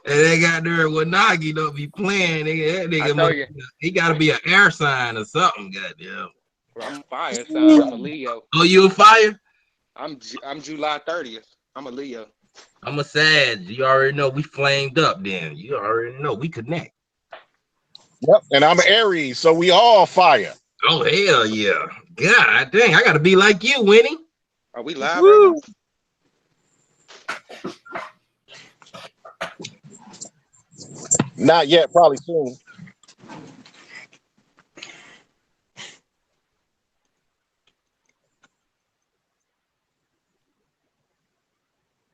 And they got there with Nagi don't be playing. That I nigga tell you, he gotta be an air sign or something, goddamn. bro, I'm a fire sign. I'm a Leo. Oh, you a fire? I'm July 30th. I'm a Leo. I'm a Sag. You already know we flamed up then. You already know we connect. Yep. And I'm Aries, so we all fire. Oh, hell yeah. God dang, I gotta be like you, Winnie. Are we live right now? Woo. Not yet, probably soon.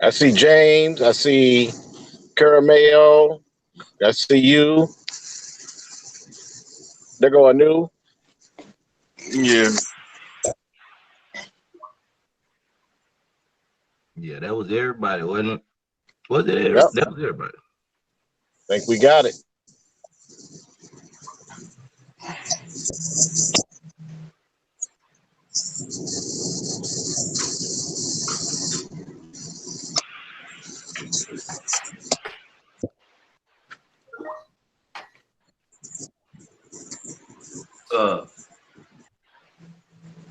I see James. I see Carameo. I see you. They're going new. Yeah. Yeah, that was everybody, wasn't it? Was it? Yep. That was everybody. Think we got it.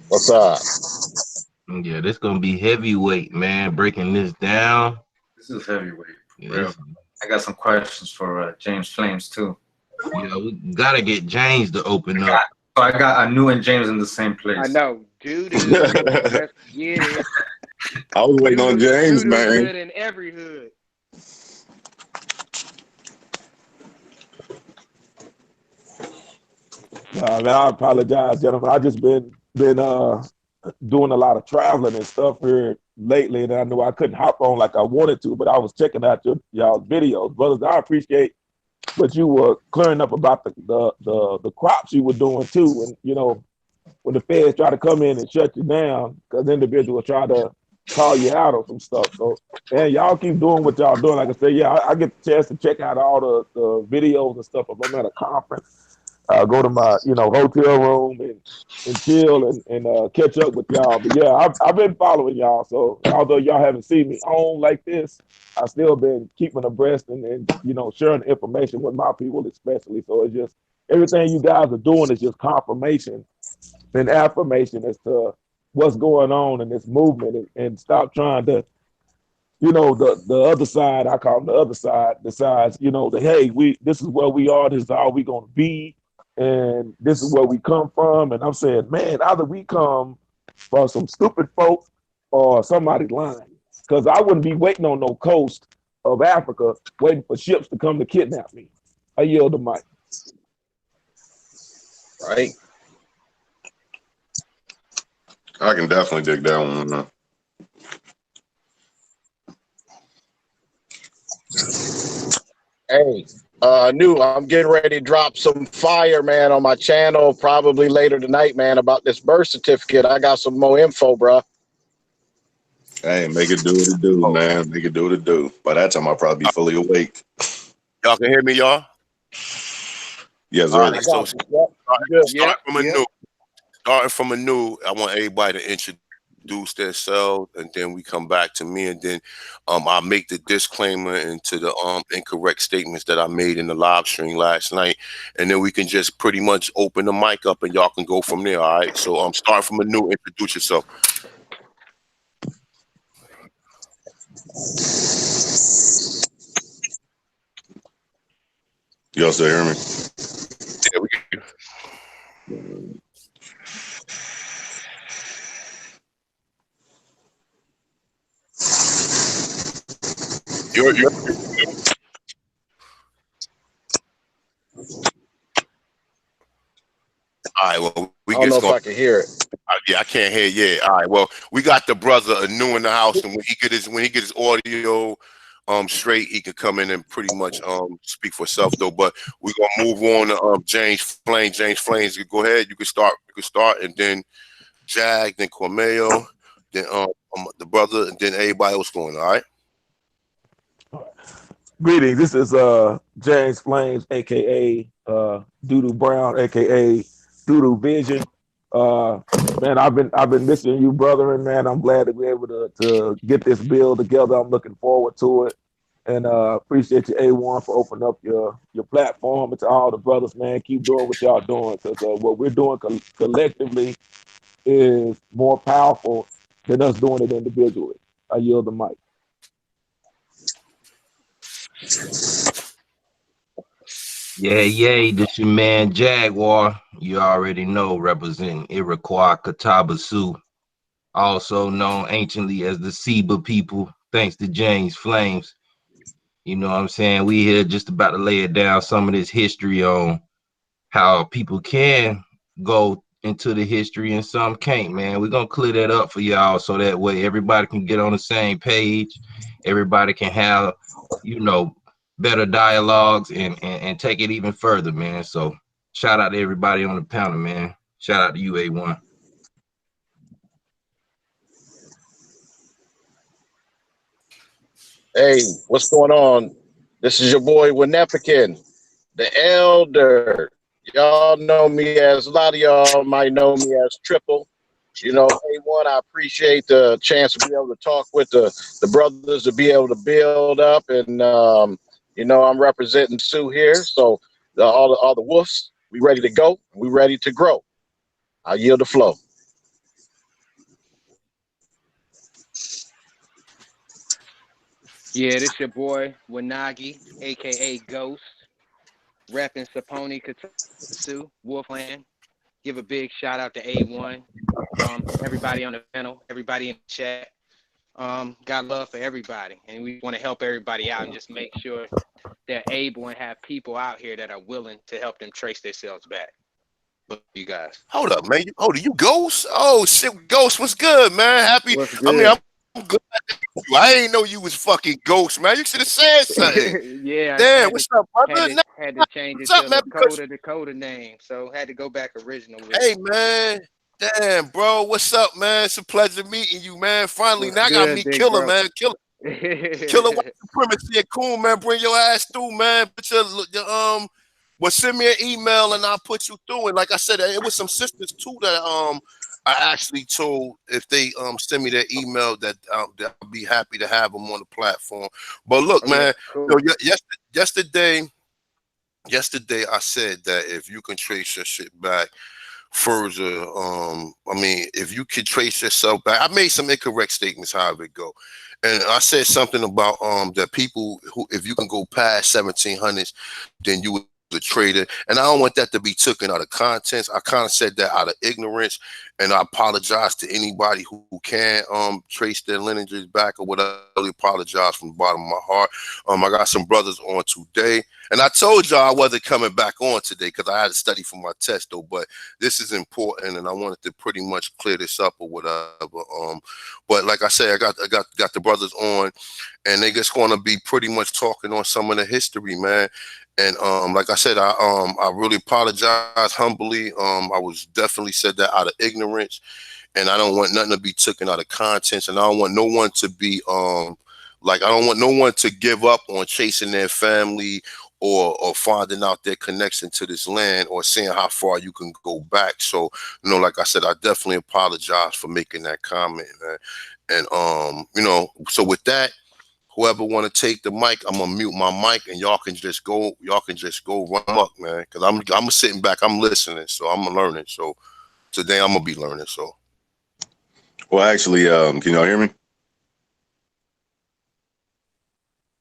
What's up? Yeah, this gonna be heavyweight, man. Breaking this down. This is heavyweight. Yes. I got some questions for James Flames too. Yeah, we gotta get James to open up. So I got Anu and James in the same place. I know. Dude, let's get it. I was waiting on James, man. Good in every hood. Man, I apologize, gentlemen. I just been doing a lot of traveling and stuff here lately, and I knew I couldn't hop on like I wanted to, but I was checking out y'all's videos, brothers. I appreciate what you were clearing up about the crops you were doing too, and you know when the feds try to come in and shut you down because individuals try to call you out on some stuff. So, man, y'all keep doing what y'all doing. Like I said, yeah, I get the chance to check out all the videos and stuff. If I'm at a conference, go to my hotel room and chill and catch up with y'all. But yeah, I've been following y'all. So although y'all haven't seen me on like this, I still been keeping abreast and sharing information with my people especially. So it's just everything you guys are doing is just confirmation and affirmation as to what's going on in this movement, and stop trying to the other side, I call them the other side, decides, hey, this is where we are, this is all we gonna be, and this is where we come from. And I'm saying, man, either we come from some stupid folks or somebody lying. Because I wouldn't be waiting on no coast of Africa waiting for ships to come to kidnap me. I yield the mic. Right. I can definitely dig that one. Hey, I'm getting ready to drop some fire, man, on my channel probably later tonight, man, about this birth certificate. I got some more info, bro. Hey, make it do what it do, man. Make it do what it do. By that time, I'll probably be fully awake. Y'all can hear me, y'all? Yes, sir. Right, so starting from anew, I want everybody to introduce themselves, and then we come back to me, and then I'll make the disclaimer into the incorrect statements that I made in the live stream last night, and then we can just pretty much open the mic up, and y'all can go from there. All right. So starting from anew, introduce yourself. Y'all still hear me? Yeah, we can. You're all right. Well, I don't know if I can hear it. Yeah, I can't hear. Yeah. All right. Well, we got the brother Anu in the house, and when he get his audio straight, he can come in and pretty much speak for himself though. But we're gonna move on to James Flames. James Flames, go ahead. You can start. And then Jag, then Cormeo, then the brother, and then everybody else going. All right. Greetings. This is James Flames, aka Doodoo Brown, aka Doodoo Vision. Man, I've been listening to you, brother, and man, I'm glad to be able to get this bill together. I'm looking forward to it. And appreciate you, A1, for opening up your platform. And to all the brothers, man, keep doing what y'all doing, because what we're doing collectively is more powerful than us doing it individually. I yield the mic. Yeah, this your man Jaguar. You already know, representing Iroquois Katabasu, also known anciently as the Seba people, thanks to James Flames. You know what I'm saying? We here just about to lay it down some of this history on how people can go into the history and some can't, man. We're gonna clear that up for y'all so that way everybody can get on the same page, everybody can have, you know, better dialogues and take it even further, man. So shout out to everybody on the panel, man. Shout out to you, A1. Hey, what's going on? This is your boy Winnepican, the elder. Y'all know me as, a lot of y'all might know me as Triple. You know, A1, I appreciate the chance to be able to talk with the brothers, to be able to build up. And, you know, I'm representing Sue here. So all the wolves, we ready to go. We ready to grow. I yield the flow. Yeah, this your boy Wanagi, aka Ghost, repping Saponi Katasu, Wolfland. Give a big shout out to A1. Everybody on the panel, everybody in the chat. Got love for everybody, and we want to help everybody out and just make sure they're able and have people out here that are willing to help them trace themselves back. But you guys, Hold up, man. You Ghost? Oh shit, Ghost, what's good, man? Happy. what's I mean, good? I'm glad that you. I ain't know you was fucking Ghost, man. You should have said something. Yeah, I Damn, had what's up, brother? to change it What's up, to man? Because Lakota name, so had to go back original with hey, it. man. Damn, bro. What's up, man? It's a pleasure meeting you, man. Finally, What's now I got to good, meet big Killer, bro? man. Killer white supremacy and cool, man. Bring your ass through, man. Put your well, send me an email and I'll put you through. And like I said, it was some sisters too that I actually told if they send me their email that I'll be happy to have them on the platform. But look, Oh yeah, man, cool. you know, yesterday I said that if you can trace your shit back further, I mean, if you could trace yourself back, I made some incorrect statements, however it go. And I said something about that people who, if you can go past 1700s, then you a trader. And I don't want that to be taken out of context. I kind of said that out of ignorance, and I apologize to anybody who can trace their lineages back or whatever. I really apologize from the bottom of my heart. I got some brothers on today, and I told y'all I wasn't coming back on today because I had to study for my test though. But this is important, and I wanted to pretty much clear this up or whatever. But like I say, I got the brothers on, and they just going to be pretty much talking on some of the history, man. And like I said, I really apologize humbly. I was definitely said that out of ignorance, and I don't want nothing to be taken out of context, and I don't want no one to be like I don't want no one to give up on chasing their family or finding out their connection to this land or seeing how far you can go back. So, you know, like I said, I definitely apologize for making that comment, man. And you know, so with that, whoever want to take the mic, I'm gonna mute my mic, and y'all can just go run amok, man. Cause I'm sitting back, I'm listening, so I'm learning. So today I'm gonna be learning. So Well, actually, can y'all hear me?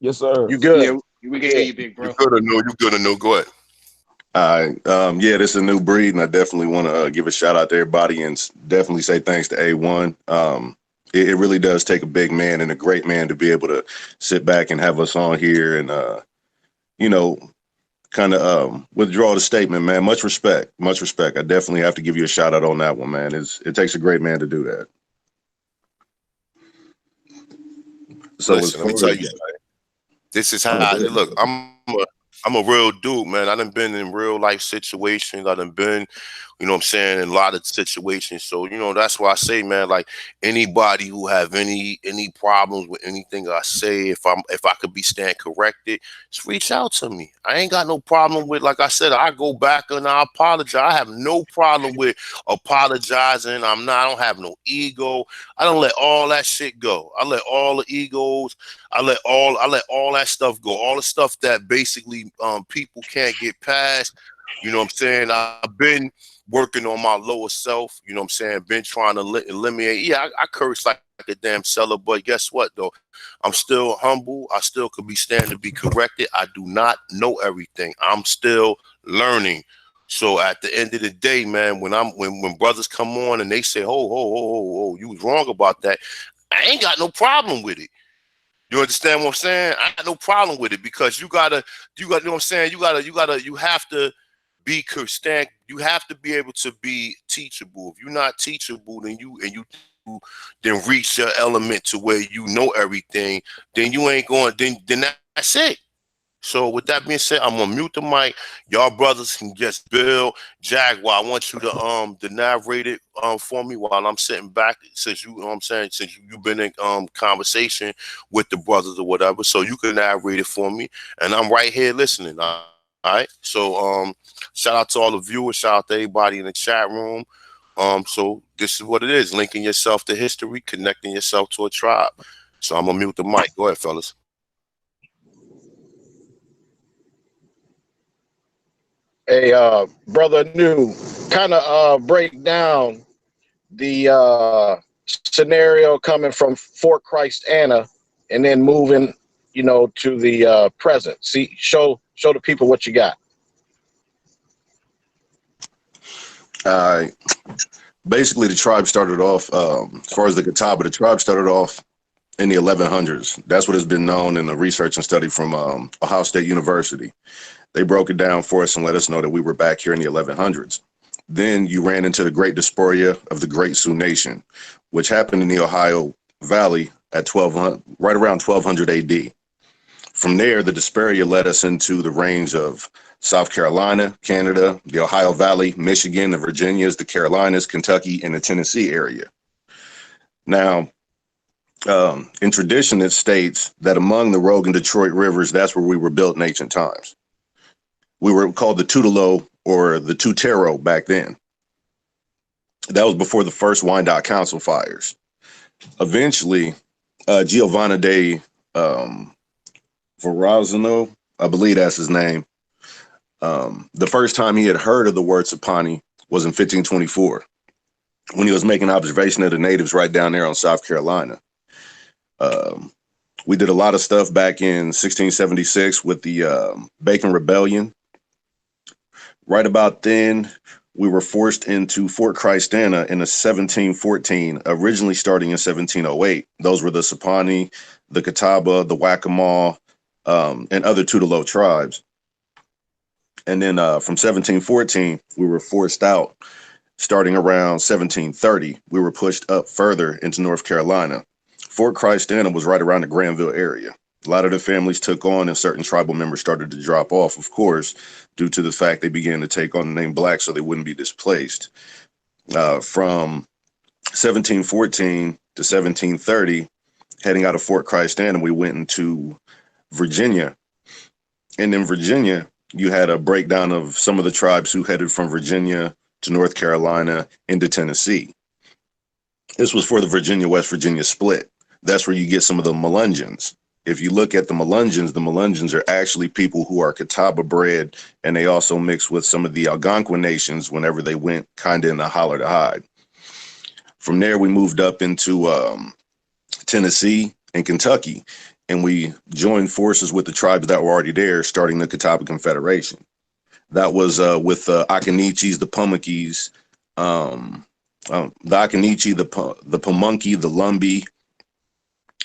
Yes, sir. You good? Yeah, we can hear you, big bro. you good or no? You good or no? Go ahead. All right. Yeah, this is a new breed, and I definitely want to give a shout out to everybody and definitely say thanks to A1. It really does take a big man and a great man to be able to sit back and have us on here and, you know, kind of withdraw the statement, man. Much respect. Much respect. I definitely have to give you a shout out on that one, man. It takes a great man to do that. So Listen, let me tell you, this is how I look. I'm a real dude, man. I done been in real life situations. I done been You know what I'm saying? In a lot of situations. So, that's why I say, man, like anybody who have any problems with anything I say, if I could be stand corrected, just reach out to me. I ain't got no problem with, like I said, I go back and I apologize. I have no problem with apologizing. I don't have no ego. I don't let all that shit go. I let all the egos, I let all that stuff go. All the stuff that basically people can't get past. You know what I'm saying? I've been working on my lower self, you know what I'm saying? Been trying to eliminate. Yeah, I curse like a damn seller, but guess what though? I'm still humble. I still could be standing to be corrected. I do not know everything. I'm still learning. So at the end of the day, man, when brothers come on and they say, oh, you was wrong about that, I ain't got no problem with it. You understand what I'm saying? I got no problem with it, because you gotta, you know what I'm saying? You have to be stand. You have to be able to be teachable. If you're not teachable, then you reach your element to where you know everything. Then you ain't going. Then that's it. So with that being said, I'm gonna mute the mic. Y'all brothers can just build. Jaguar, I want you to narrate it for me while I'm sitting back, since you know what I'm saying, since you've been in conversation with the brothers or whatever. So you can narrate it for me, and I'm right here listening. All right. So shout out to all the viewers, shout out to everybody in the chat room. So this is what it is: linking yourself to history, connecting yourself to a tribe. So I'm gonna mute the mic. Go ahead, fellas. Hey, brother, new kind of break down the scenario coming from Fort Christ Anna and then moving, to the present. See, show the people what you got. Basically, the tribe started off, as far as the Catawba, the tribe started off in the 1100s. That's what has been known in the research and study from Ohio State University. They broke it down for us and let us know that we were back here in the 1100s. Then you ran into the Great Diaspora of the Great Sioux Nation, which happened in the Ohio Valley at right around 1200 AD. From there, the Diaspora led us into the range of South Carolina, Canada, the Ohio Valley, Michigan, the Virginias, the Carolinas, Kentucky, and the Tennessee area. Now, in tradition, it states that among the Rogue and Detroit rivers, that's where we were built in ancient times. We were called the Tutelo or the Tutero back then. That was before the first Wyandotte Council fires. Eventually, Giovanni de Verrazano, I believe that's his name. The first time he had heard of the word Sapani was in 1524, when he was making observation of the natives right down there on South Carolina. We did a lot of stuff back in 1676 with the Bacon Rebellion. Right about then, we were forced into Fort Christ Anna in 1714, originally starting in 1708. Those were the Sapani, the Catawba, the Waccamaw, and other Tutelo tribes. And then from 1714, we were forced out. Starting around 1730, we were pushed up further into North Carolina. Fort Christ Anna was right around the Granville area. A lot of the families took on, and certain tribal members started to drop off, of course, due to the fact they began to take on the name Black so they wouldn't be displaced. From 1714 to 1730, heading out of Fort Christ Anna, we went into Virginia. And in Virginia, you had a breakdown of some of the tribes who headed from Virginia to North Carolina into Tennessee. This was for the Virginia-West Virginia split. That's where you get some of the Melungeons. If you look at the Melungeons are actually people who are Catawba bred, and they also mix with some of the Algonquin nations whenever they went kind of in the holler to hide. From there, we moved up into Tennessee and Kentucky, and we joined forces with the tribes that were already there, starting the Catawba Confederation. That was with the Occaneechees, the Pamunkeys, the Occaneechi, the Pamunkey, the Lumbee,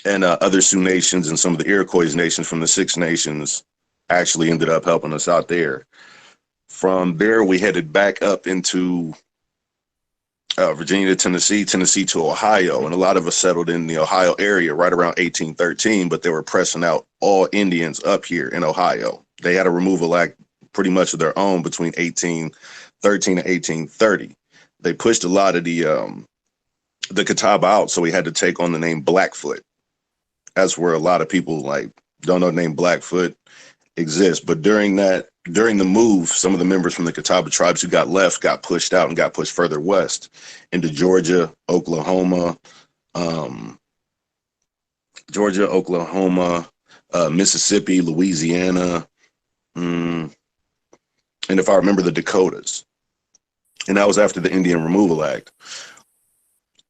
and other Sioux nations, and some of the Iroquois nations from the Six Nations actually ended up helping us out there. From there, we headed back up into Virginia to Tennessee, Tennessee to Ohio, and a lot of us settled in the Ohio area right around 1813, but they were pressing out all Indians up here in Ohio. They had a removal act pretty much of their own between 1813 and 1830. They pushed a lot of the Catawba out, so we had to take on the name Blackfoot. That's where a lot of people like don't know the name Blackfoot exists. But during the move, some of the members from the Catawba tribes who got left got pushed out and got pushed further west into Georgia, Oklahoma, Mississippi, Louisiana, and if I remember, the Dakotas. And that was after the Indian Removal Act.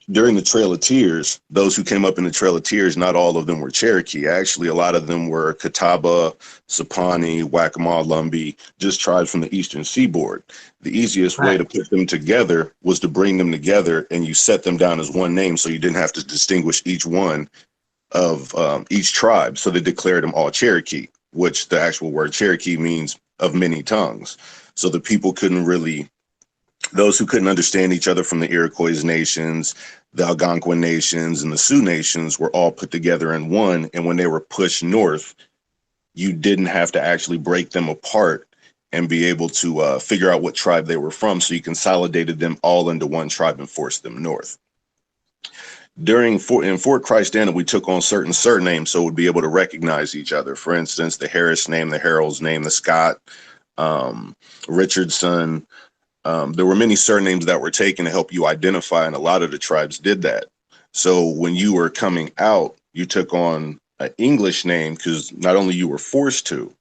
During the Trail of Tears, those who came up in the Trail of Tears, not all of them were Cherokee. Actually, a lot of them were Catawba, Sapani, Waccamaw, Lumbee, just tribes from the eastern seaboard. The easiest way to put them together was to bring them together, and you set them down as one name, so you didn't have to distinguish each one of each tribe. So they declared them all Cherokee, which the actual word Cherokee means of many tongues. So the people couldn't really, those who couldn't understand each other from the Iroquois nations, the Algonquin nations, and the Sioux nations were all put together in one. And when they were pushed north, you didn't have to actually break them apart and be able to figure out what tribe they were from. So you consolidated them all into one tribe and forced them north. In Fort Christiana, we took on certain surnames so we'd be able to recognize each other. For instance, the Harris name, the Harold's name, the Scott, Richardson. There were many surnames that were taken to help you identify, and a lot of the tribes did that. So when you were coming out, you took on an English name because not only you were forced to,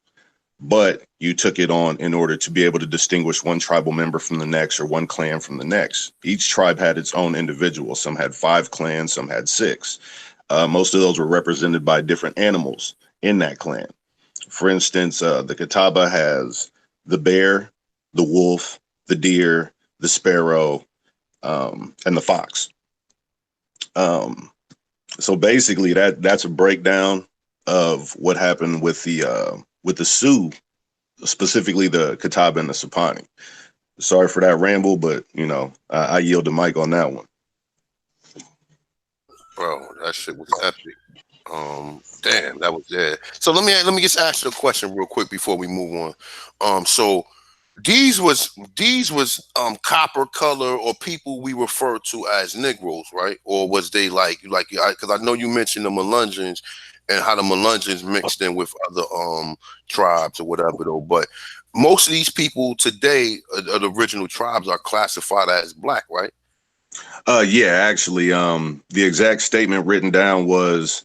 but you took it on in order to be able to distinguish one tribal member from the next or one clan from the next. Each tribe had its own individual. Some had 5 clans, some had 6. Most of those were represented by different animals in that clan. For instance, the Catawba has the bear, the wolf, the deer, the sparrow, and the fox. So basically that's a breakdown of what happened with the Sioux, specifically the Catawba and the Sapani. Sorry for that ramble, but I yield the mic on that one. Bro, that shit was epic. Damn, that was it. So let me just ask you a question real quick before we move on. So these was copper color or people we refer to as Negroes, right? Or was they like because I know you mentioned the Melungeons and how the Melungeons mixed in with other tribes or whatever though. But most of these people today, the original tribes, are classified as black, right? Yeah, actually, the exact statement written down was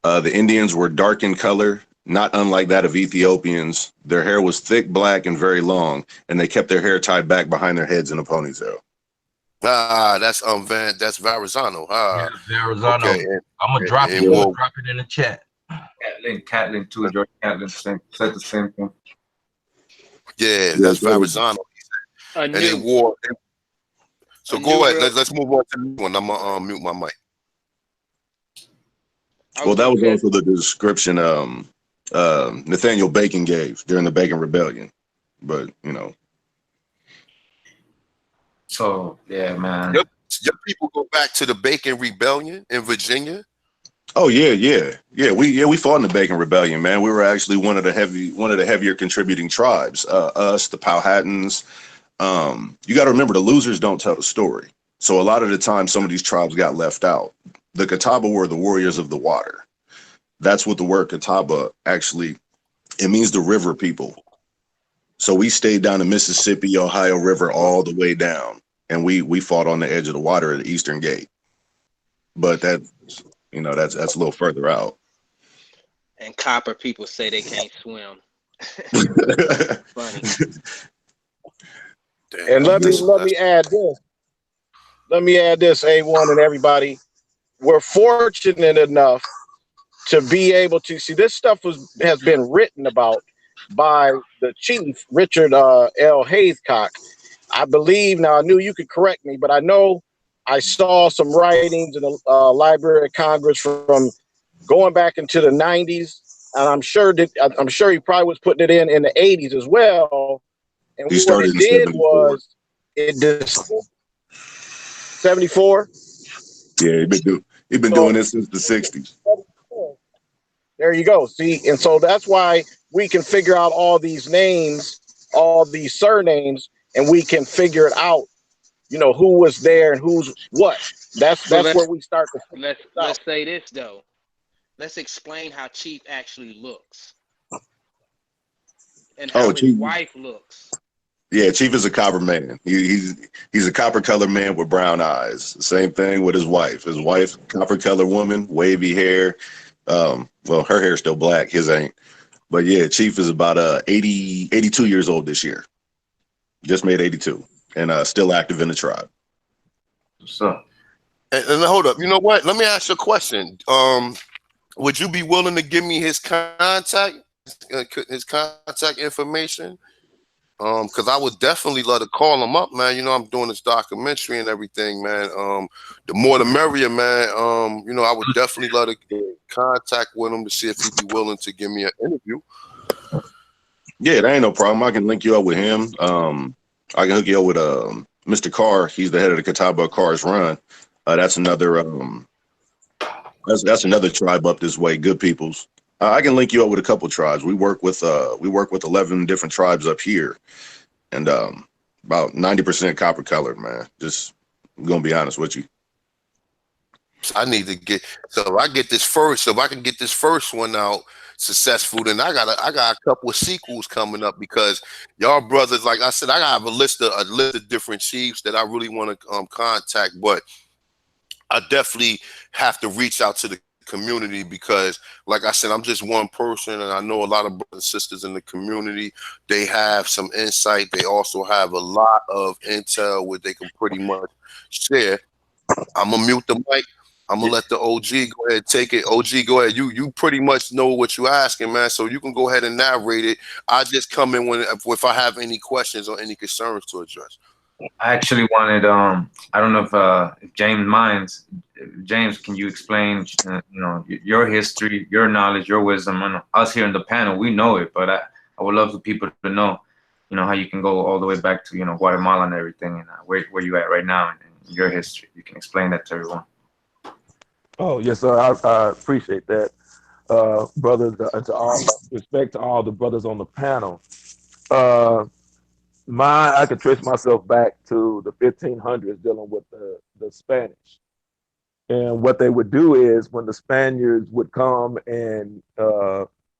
the Indians were dark in color, not unlike that of Ethiopians. Their hair was thick, black, and very long, and they kept their hair tied back behind their heads in a ponytail. That's Verrazano. Yeah, Verrazano. Okay. I'm gonna drop it. We'll drop it in the chat. Catlin too. George Catlin said the same thing. Yeah, that's Verrazano. And they wore. So go ahead. Let's move on to the new one. I'm gonna mute my mic. Well, that was also the description Nathaniel Bacon gave during the Bacon Rebellion. But So yeah, man. Your people go back to the Bacon Rebellion in Virginia. Oh yeah. We fought in the Bacon Rebellion, man. We were actually one of the heavier contributing tribes. Us, the Powhatans. You got to remember, the losers don't tell the story. So a lot of the time, some of these tribes got left out. The Catawba were the warriors of the water. That's what the word Catawba actually, it means the river people. So we stayed down the Mississippi, Ohio River all the way down, and we fought on the edge of the water at the Eastern Gate. But that's a little further out. And copper people say they can't swim. Funny. And let me add this. Let me add this, A1 and everybody. We're fortunate enough to be able to see this stuff has been written about by the chief, Richard L. Haythcock. I believe, now I knew you could correct me, but I know I saw some writings in the Library of Congress from going back into the 90s. And I'm sure he probably was putting it in the 80s as well. And he what started it did was it did 74. Yeah, he's been doing this since the 60s. There you go. See, and so that's why we can figure out all these names all these surnames and we can figure it out, who was there and who's what. So That's where we start to figure this out. let's say this though. Let's explain how Chief actually looks and Oh, how his Chief. wife looks. Yeah, Chief is a copper man. He's a copper color man with brown eyes. Same thing with his wife. His wife, copper color woman, wavy hair. Well, her hair's still black. His ain't. But yeah, Chief is about 82 years old this year. Just made 82 and still active in the tribe. So, And hold up, you know what? Let me ask you a question. Would you be willing to give me his contact information? Because I would definitely love to call him up, man. I'm doing this documentary and everything, man. The more the merrier, man. I would definitely love to get in contact with him to see if he'd be willing to give me an interview. Yeah, that ain't no problem. I can link you up with him. I can hook you up with Mr. Carr. He's the head of the Catawba Cars Run. That's another that's another tribe up this way. Good peoples. I can link you up with a couple tribes. We work with 11 different tribes up here, and about 90% copper colored, man. Just I'm gonna be honest with you. I need to get so if I get this first, so if I can get this first one out successful, then I got a couple of sequels coming up because y'all brothers, like I said, I have a list of different chiefs that I really want to contact, but I definitely have to reach out to the community because, like I said, I'm just one person, and I know a lot of brothers and sisters in the community. They have some insight. They also have a lot of intel where they can pretty much share. I'm gonna mute the mic. I'm gonna let the OG go ahead and take it. OG, go ahead. You pretty much know what you're asking, man. So you can go ahead and narrate it. I just come in if I have any questions or any concerns to address. I actually wanted, I don't know if James minds. James, can you explain, your history, your knowledge, your wisdom? And us here in the panel, we know it, but I would love for people to know, how you can go all the way back to, Guatemala and everything, and where you at right now and your history. You can explain that to everyone. Oh, yes, sir. I appreciate that, brothers. To all respect to all the brothers on the panel. I could trace myself back to the 1500s dealing with the Spanish. And what they would do is when the Spaniards would come and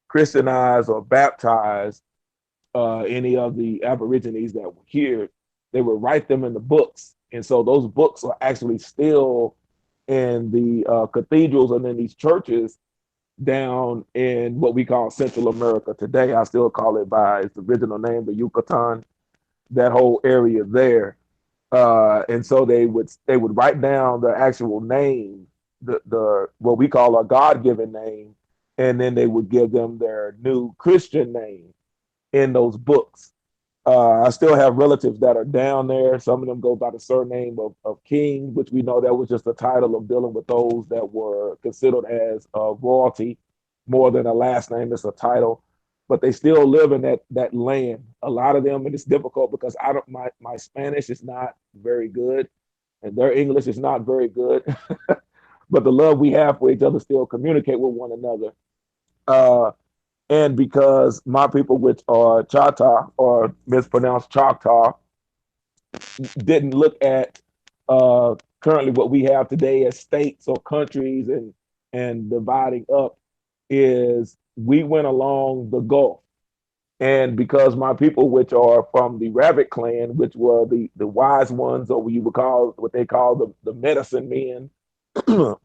Christianize or baptize any of the Aborigines that were here, they would write them in the books. And so those books are actually still in the cathedrals and in these churches down in what we call Central America today. I still call it by its original name, the Yucatan, that whole area there. And so they would write down the actual name, the what we call a God-given name, and then they would give them their new Christian name in those books. I still have relatives that are down there. Some of them go by the surname of King, which we know that was just a title of dealing with those that were considered as royalty more than a last name. It's a title, but they still live in that land. A lot of them, and it's difficult because my Spanish is not very good, and their English is not very good. But the love we have for each other still communicate with one another. And because my people, which are Chata or mispronounced Choctaw, didn't look at currently what we have today as states or countries and dividing up, is we went along the Gulf. And because my people, which are from the Rabbit clan, which were the wise ones, or what they call the medicine men,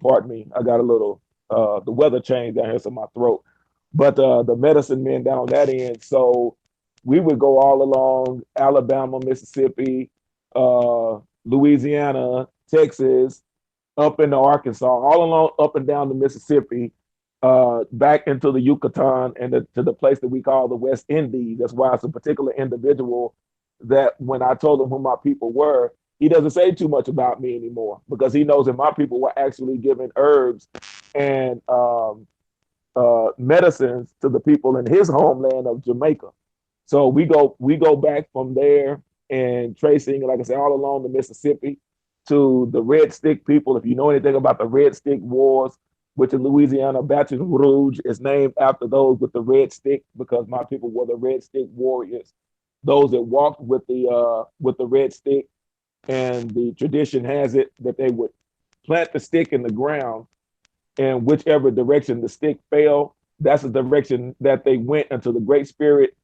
pardon me, I got a little, the weather changed down here, so my throat. But the medicine men down that end, so we would go all along Alabama, Mississippi, Louisiana, Texas, up into Arkansas, all along up and down the Mississippi, back into the Yucatan and to the place that we call the West Indies. That's why it's a particular individual that when I told him who my people were, he doesn't say too much about me anymore because he knows that my people were actually giving herbs and medicines to the people in his homeland of Jamaica. So we go back from there and tracing, like I said, all along the Mississippi to the Red Stick people. If you know anything about the Red Stick Wars, which in Louisiana, Baton Rouge is named after those with the red stick because my people were the Red Stick Warriors. those that walked with the red stick, and the tradition has it that they would plant the stick in the ground, and whichever direction the stick fell, that's the direction that they went until the Great Spirit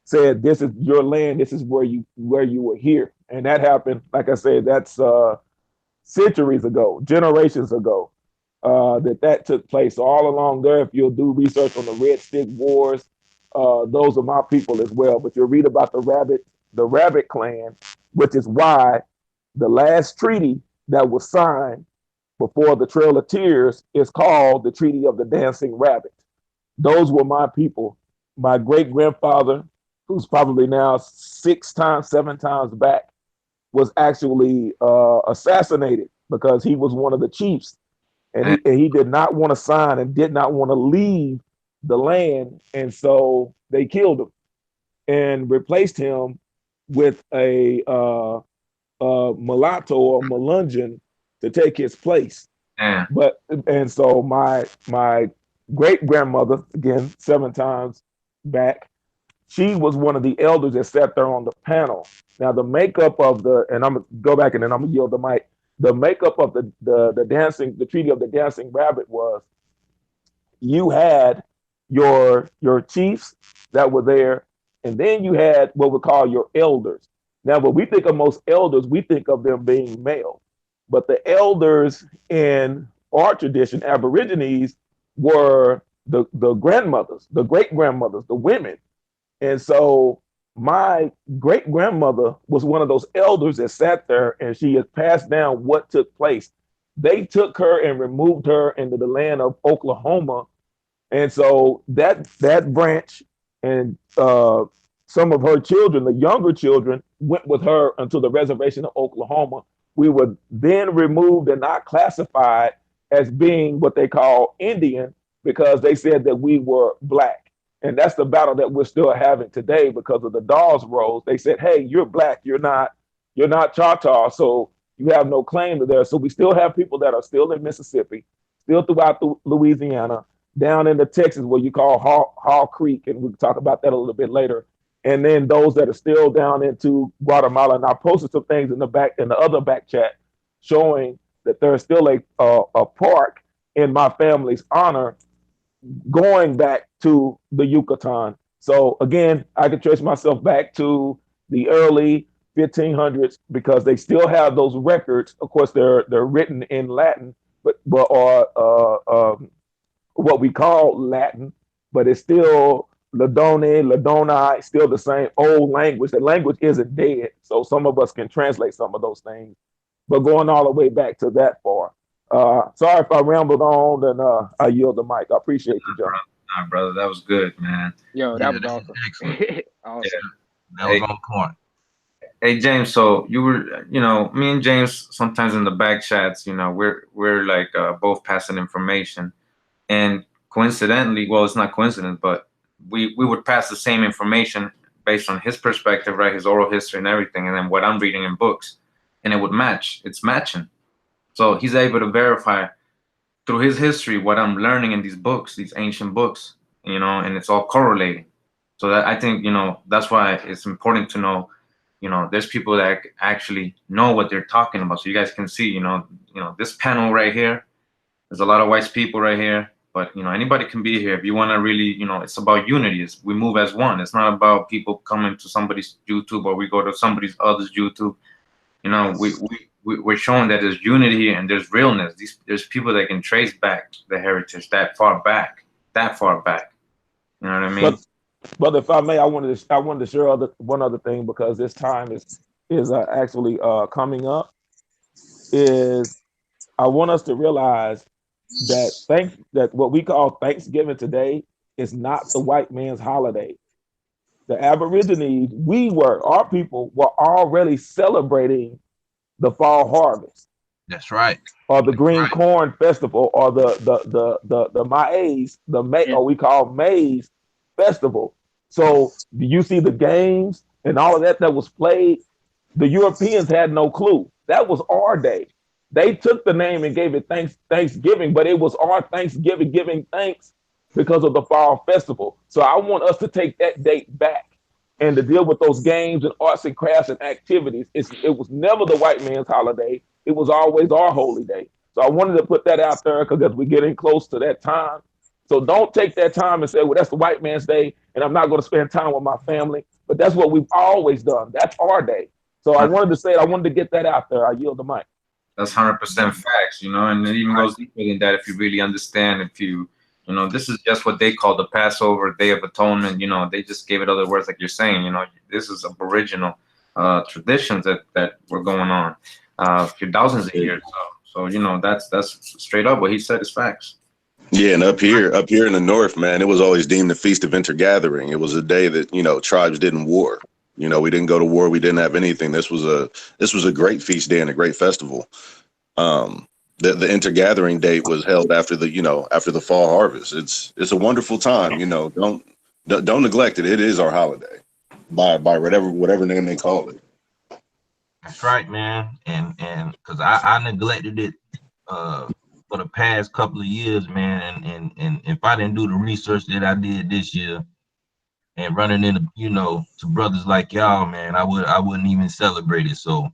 said, "This is your land. This is where you were here." And that happened, like I said, that's centuries ago, generations ago, that took place. So all along there, if you'll do research on the Red Stick Wars, those are my people as well. But you'll read about the Rabbit Clan, which is why the last treaty that was signed before the Trail of Tears is called the Treaty of the Dancing Rabbit. Those were my people. My great grandfather, who's probably now 7 times back, was actually assassinated because he was one of the chiefs, and he did not want to sign and did not want to leave the land, and so they killed him and replaced him with a mulatto or Melungeon to take his place. Yeah. And so my great grandmother, again 7 times back, she was one of the elders that sat there on the panel. Now the makeup of and I'm gonna go back and then I'm gonna yield the mic. The makeup of the Treaty of the Dancing Rabbit was, you had your chiefs that were there, and then you had what we call your elders. Now, when we think of most elders, we think of them being male, but the elders in our tradition, Aborigines, were the grandmothers, the great grandmothers, the women. And so my great grandmother was one of those elders that sat there, and she has passed down what took place. They took her and removed her into the land of Oklahoma. And so that branch and some of her children, the younger children, went with her until the reservation of Oklahoma. We were then removed and not classified as being what they call Indian, because they said that we were Black. And that's the battle that we're still having today because of the Dawes Rolls. They said, hey, you're Black, you're not Choctaw, so you have no claim to there. So we still have people that are still in Mississippi, still throughout Louisiana, down into Texas, where you call Hall Creek, and we'll talk about that a little bit later. And then those that are still down into Guatemala. And I posted some things in the other back chat showing that there's still a park in my family's honor going back to the Yucatan. So again, I can trace myself back to the early 1500s because they still have those records. Of course, they're written in Latin, but what we call Latin, but it's still Ladoni, still the same old language. The language isn't dead, so some of us can translate some of those things. But going all the way back to that far. Sorry if I rambled on, and I yield the mic. I appreciate you, John. Nah, brother, that was good, man. Yo, that was awesome. Excellent. Awesome. That was on point. Hey James, so you were, me and James sometimes in the back chats, we're like both passing information, and coincidentally, well, it's not coincidence, but we would pass the same information based on his perspective, right, his oral history and everything, and then what I'm reading in books, and it would match. It's matching. So he's able to verify through his history what I'm learning in these books, these ancient books, and it's all correlating. So that I think, that's why it's important to know, there's people that actually know what they're talking about. So you guys can see, this panel right here, there's a lot of white people right here, but, anybody can be here. If you want to really, it's about unity. We move as one. It's not about people coming to somebody's YouTube or we go to somebody's other's YouTube. We're showing that there's unity and there's realness. There's people that can trace back the heritage that far back. You know what I mean? But if I may, I wanted to share one other thing, because this time is actually coming up. Is I want us to realize that what we call Thanksgiving today is not the white man's holiday. The Aborigines, our people were already celebrating the fall harvest. That's right. Or the green corn festival, or the maize, or we call maize festival. So you see the games and all of that was played. The Europeans had no clue. That was our day. They took the name and gave it Thanksgiving, but it was our Thanksgiving, giving thanks because of the fall festival. So I want us to take that date back and to deal with those games and arts and crafts and activities. It was never the white man's holiday. It was always our holy day. So I wanted to put that out there because as we're getting close to that time. So don't take that time and say, well, that's the white man's day, and I'm not going to spend time with my family. But that's what we've always done. That's our day. So I wanted to say it. I wanted to get that out there. I yield the mic. That's 100% facts, you know, and it even goes deeper than that if you really understand. If you know, this is just what they call the Passover, Day of Atonement. You know, they just gave it other words, like you're saying. You know, this is Aboriginal traditions that were going on for thousands of years. So you know, that's straight up what he said is facts. Yeah, and up here in the north, man, it was always deemed the Feast of Intergathering. It was a day that, you know, tribes didn't war. You know, we didn't go to war. We didn't have anything. This was a great feast day and a great festival. The intergathering date was held after the fall harvest. It's a wonderful time. You know, don't neglect it. It is our holiday by whatever name they call it. That's right, man. And because I neglected it for the past couple of years, man. And if I didn't do the research that I did this year, and running into, you know, to brothers like y'all, man, I wouldn't even celebrate it. So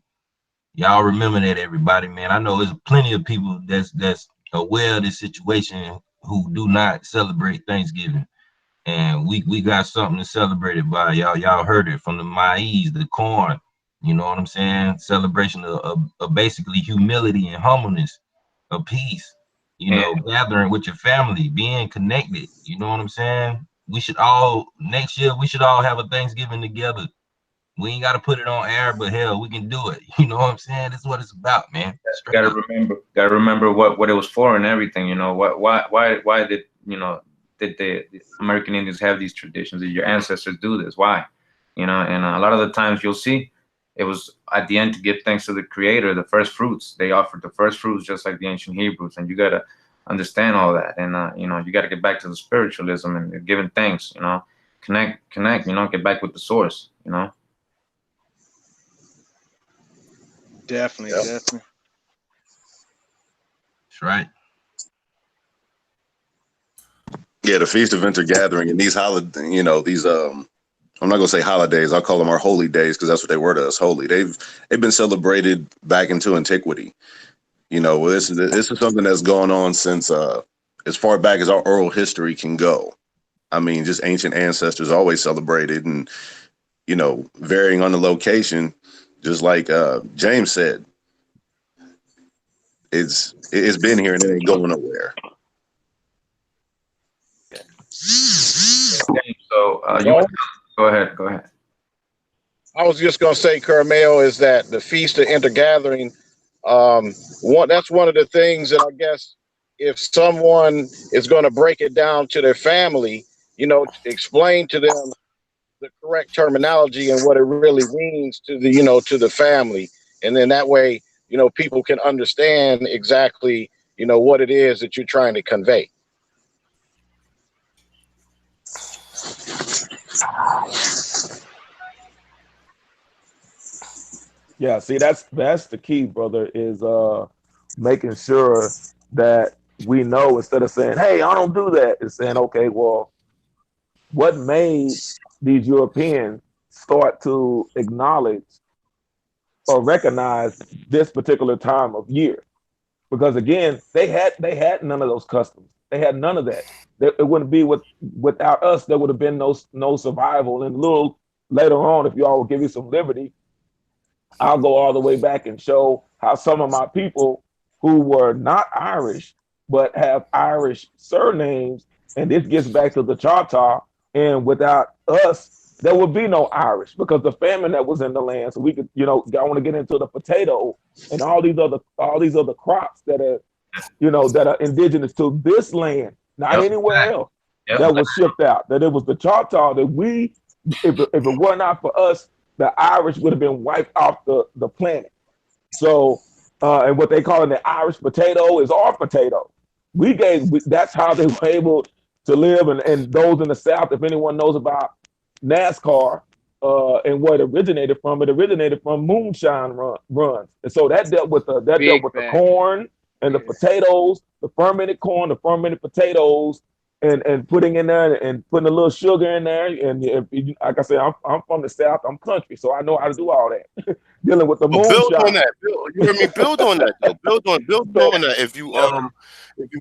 y'all remember that, everybody, man. I know there's plenty of people that's aware of this situation who do not celebrate Thanksgiving. And we got something to celebrate it by. Y'all heard it from the maize, the corn, you know what I'm saying? Celebration of basically humility and humbleness, of peace, you know, gathering with your family, being connected, you know what I'm saying? Next year, we should all have a Thanksgiving together. We ain't got to put it on air, but hell, we can do it. You know what I'm saying? That's what it's about, man. Gotta remember what it was for and everything. You know, why did, you know, did the American Indians have these traditions? Did your ancestors do this? Why? You know, and a lot of the times you'll see it was at the end to give thanks to the Creator, the first fruits. They offered the first fruits just like the ancient Hebrews, and you gotta understand all that. And you know, you gotta get back to the spiritualism and giving thanks. You know, connect. You know, get back with the source. You know. Definitely. That's right. Yeah, the Feast of Intergathering and these holidays, you know, these I'm not gonna say holidays. I'll call them our holy days because that's what they were to us. Holy. They've been celebrated back into antiquity. You know, this is something that's going on since as far back as our oral history can go. I mean, just ancient ancestors always celebrated, and you know, varying on the location, just like James said, it's been here and it ain't going nowhere. So go ahead. I was just going to say, Carmel, is that the Feast of Intergathering, that's one of the things that I guess if someone is going to break it down to their family, you know, explain to them the correct terminology and what it really means to the, you know, to the family. And then that way, you know, people can understand exactly, you know, what it is that you're trying to convey. Yeah, see, that's the key, brother, is making sure that we know, instead of saying, hey, I don't do that, is saying, okay, well, what made these Europeans start to acknowledge or recognize this particular time of year? Because again, they had none of those customs. They had none of that. It wouldn't be without us. There would have been no survival. And a little later on, if y'all will give me some liberty, I'll go all the way back and show how some of my people who were not Irish but have Irish surnames, and this gets back to the Choctaw. And without us, there would be no Irish because the famine that was in the land. So we could, you know, I want to get into the potato and all these other crops that are, you know, that are indigenous to this land, not anywhere else. That was shipped out. That it was the Choctaw that if it were not for us, the Irish would have been wiped off the planet. So, and what they call the Irish potato is our potato. That's how they were able to live. And those in the South, if anyone knows about NASCAR and where it originated from moonshine runs. And so that dealt with the corn and the potatoes, the fermented corn, the fermented potatoes, and putting in there and putting a little sugar in there. And like I said, I'm from the South. I'm country, so I know how to do all that. Dealing with the But build on moonshine. that. You hear me? Build on that though. Build So on that if you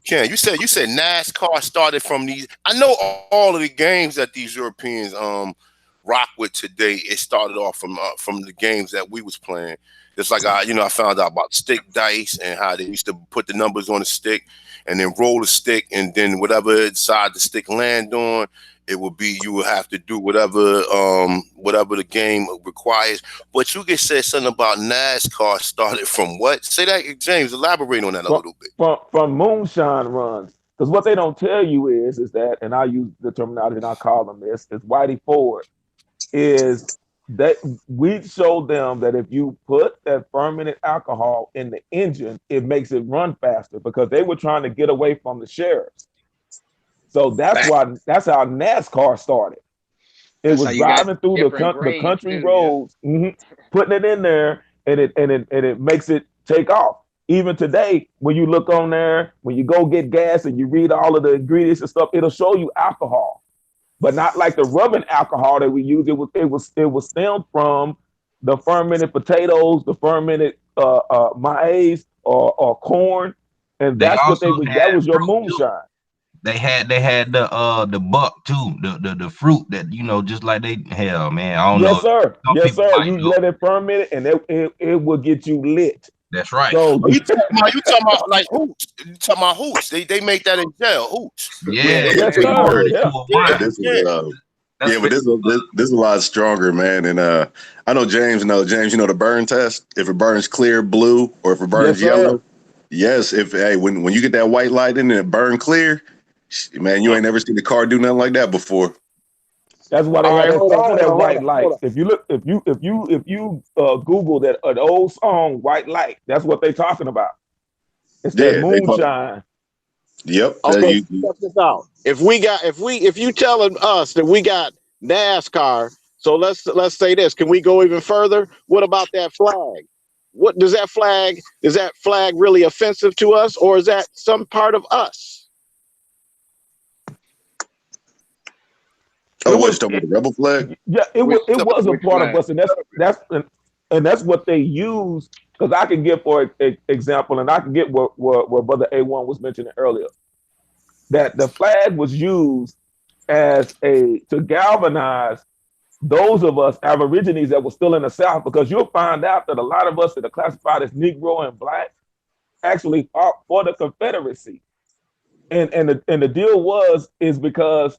can. You said NASCAR started from these. I know all of the games that these Europeans rock with today. It started off from the games that we was playing. It's like I found out about stick dice and how they used to put the numbers on the stick and then roll the stick, and then whatever side the stick land on, it will be, you will have to do whatever the game requires. But you just said something about NASCAR started from what? Say that, James. Elaborate on that a little bit. From moonshine runs, because what they don't tell you is that, and I use the terminology and I call them this, is Whitey Ford, is that we showed them that if you put that fermented alcohol in the engine, it makes it run faster, because they were trying to get away from the sheriffs. So that's how NASCAR started. It was driving through the country roads, putting it in there, and it makes it take off. Even today, when you look on there, when you go get gas and you read all of the ingredients and stuff, it'll show you alcohol, but not like the rubbing alcohol that we use. It was stemmed from the fermented potatoes, the fermented maize or corn, and that's what that was your moonshine. They had the buck too, the fruit that just like they man. I don't know. Yes, sir. You let it ferment, and it will get you lit. That's right. So you talking about like hoots? You talking about hoots? They make that in jail. Hoots. Yeah. Yes, sir. But this is a lot stronger, man. And I know James knows. James, the burn test. If it burns clear blue or if it burns yellow. Yes. When you get that white light in and it burn clear, man, you ain't never seen the car do nothing like that before. That's why they had that white light. If you Google that an old song, "White Light," that's what they're talking about. It's that moonshine. Yep. Okay, check this out. If you telling us that we got NASCAR, so let's say this. Can we go even further? What about that flag? What does that flag? Is that flag really offensive to us, or is that some part of us? Oh, what's the rebel flag? Yeah, it was a part of us, and that's what they use. Because I can give, for example, and I can get what Brother A1 was mentioning earlier, that the flag was used as to galvanize those of us Aborigines that were still in the South, because you'll find out that a lot of us that are classified as Negro and Black actually fought for the Confederacy, and the deal is because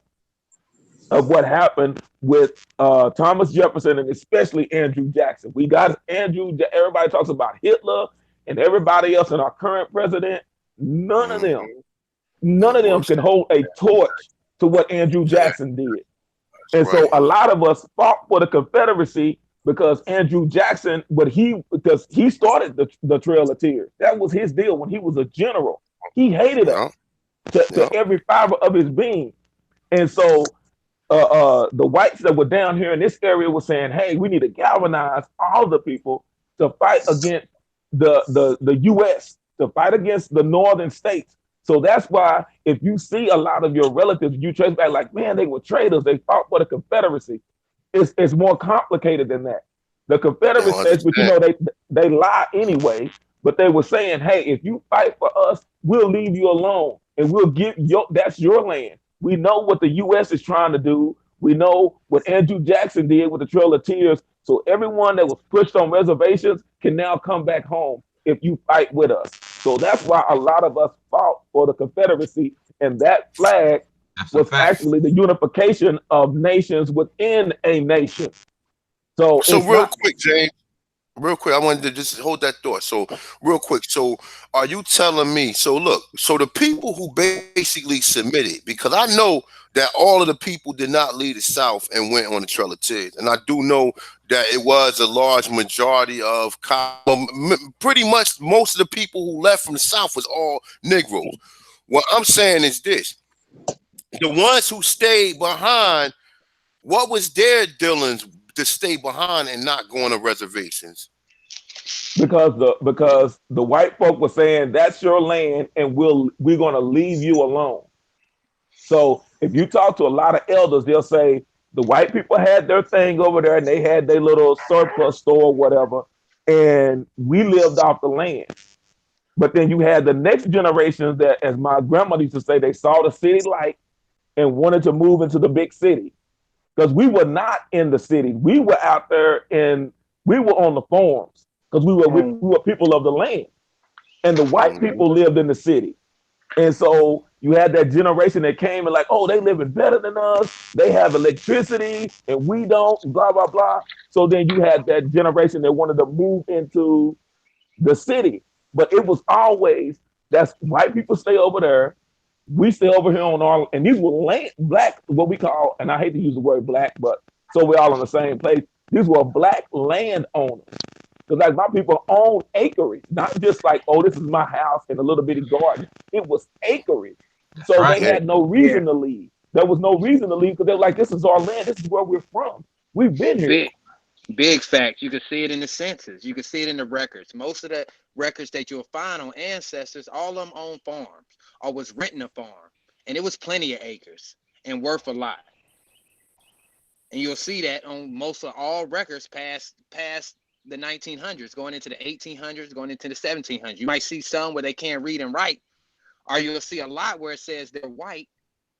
of what happened with Thomas Jefferson and especially Andrew Jackson. We got Andrew. Everybody talks about Hitler and everybody else and our current president. None of them can hold a torch to what Andrew Jackson did. And so a lot of us fought for the Confederacy because Andrew Jackson, because he started the Trail of Tears. That was his deal when he was a general. He hated us to every fiber of his being. And so the whites that were down here in this area were saying, hey, we need to galvanize all the people to fight against the U.S., to fight against the northern states. So that's why if you see a lot of your relatives, you trace back like, man, they were traitors. They fought for the Confederacy. It's more complicated than that. The Confederate States, but they lie anyway, but they were saying, hey, if you fight for us, we'll leave you alone and we'll give that's your land. We know what the U.S. is trying to do. We know what Andrew Jackson did with the Trail of Tears. So everyone that was pushed on reservations can now come back home if you fight with us. So that's why a lot of us fought for the Confederacy. And that flag was actually the unification of nations within a nation. So real quick, James. Real quick, I wanted to just hold that thought. So real quick, so are you telling me, so look, so the people who basically submitted, because I know that all of the people did not leave the South and went on the Trail of Tears. And I do know that it was a large majority of, pretty much most of the people who left from the South was all Negroes. What I'm saying is this, the ones who stayed behind, what was their dealings to stay behind and not go on the reservations? Because the white folk were saying that's your land and we're going to leave you alone. So if you talk to a lot of elders, they'll say the white people had their thing over there and they had their little surplus store or whatever, and we lived off the land. But then you had the next generations that, as my grandmother used to say, they saw the city light and wanted to move into the big city. Because we were not in the city. We were out there and we were on the farms because we were people of the land. And the white people lived in the city. And so you had that generation that came and like, oh, they living better than us. They have electricity and we don't, blah, blah, blah. So then you had that generation that wanted to move into the city. But it was always, that's white people stay over there. We stay over here on our, and these were land, black, what we call, and I hate to use the word black, but so we're all in the same place. These were black landowners. Because like my people own acreage, not just like, oh, this is my house and a little bitty garden. It was acreage. So they had no reason to leave. There was no reason to leave because they're like, this is our land. This is where we're from. We've been here. Big fact. You can see it in the census. You can see it in the records. Most of the records that you'll find on ancestors, all of them own farms or was renting a farm. And it was plenty of acres and worth a lot. And you'll see that on most of all records past the 1900s, going into the 1800s, going into the 1700s. You might see some where they can't read and write, or you'll see a lot where it says they're white,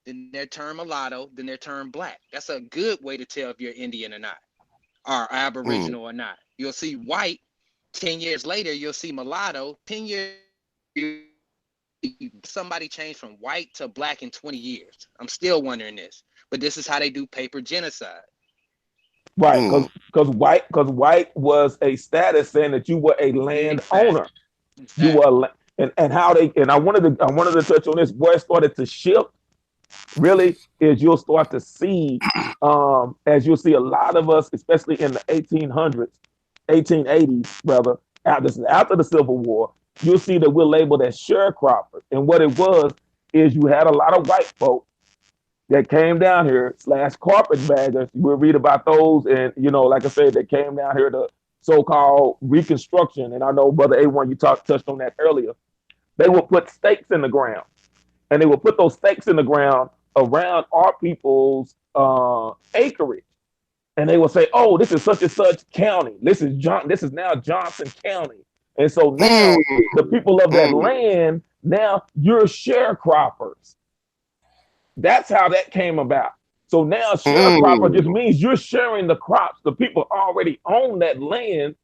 then they're termed mulatto, then they're termed black. That's a good way to tell if you're Indian or not, or Aboriginal or not. You'll see white, 10 years later, you'll see mulatto, 10 years, somebody changed from white to black in 20 years. I'm still wondering this, but this is how they do paper genocide. Right, because white was a status saying that you were a landowner. Exactly. You were, and how they, and I wanted to touch on this. Where it started to shift, really, is you'll start to see, as you'll see a lot of us, especially in the 1880s, rather, after the Civil War, you'll see that we're labeled as sharecroppers. And what it was is you had a lot of white folks that came down here / carpetbaggers. You will read about those, and like I said, they came down here to so-called Reconstruction. And I know Brother A1, you touched on that earlier. They would put stakes in the ground, and they would put those stakes in the ground around our people's acreage, and they would say, "Oh, this is such and such county. This is now Johnson County." And so now the people of that land, now you're sharecroppers. That's how that came about. So now sharecropper just means you're sharing the crops. The people already own that land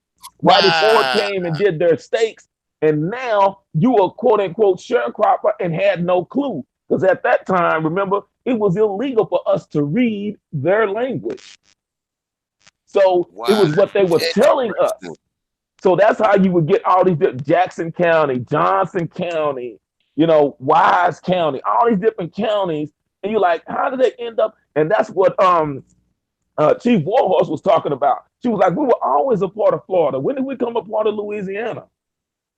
right before it came and did their stakes. And now you are quote unquote sharecropper and had no clue. Because at that time, remember, it was illegal for us to read their language. So it was what they were telling us. So that's how you would get all these Jackson County, Johnson County, Wise County, all these different counties. And you're like, how did they end up? And that's what Chief Warhorse was talking about. She was like, we were always a part of Florida. When did we come a part of Louisiana?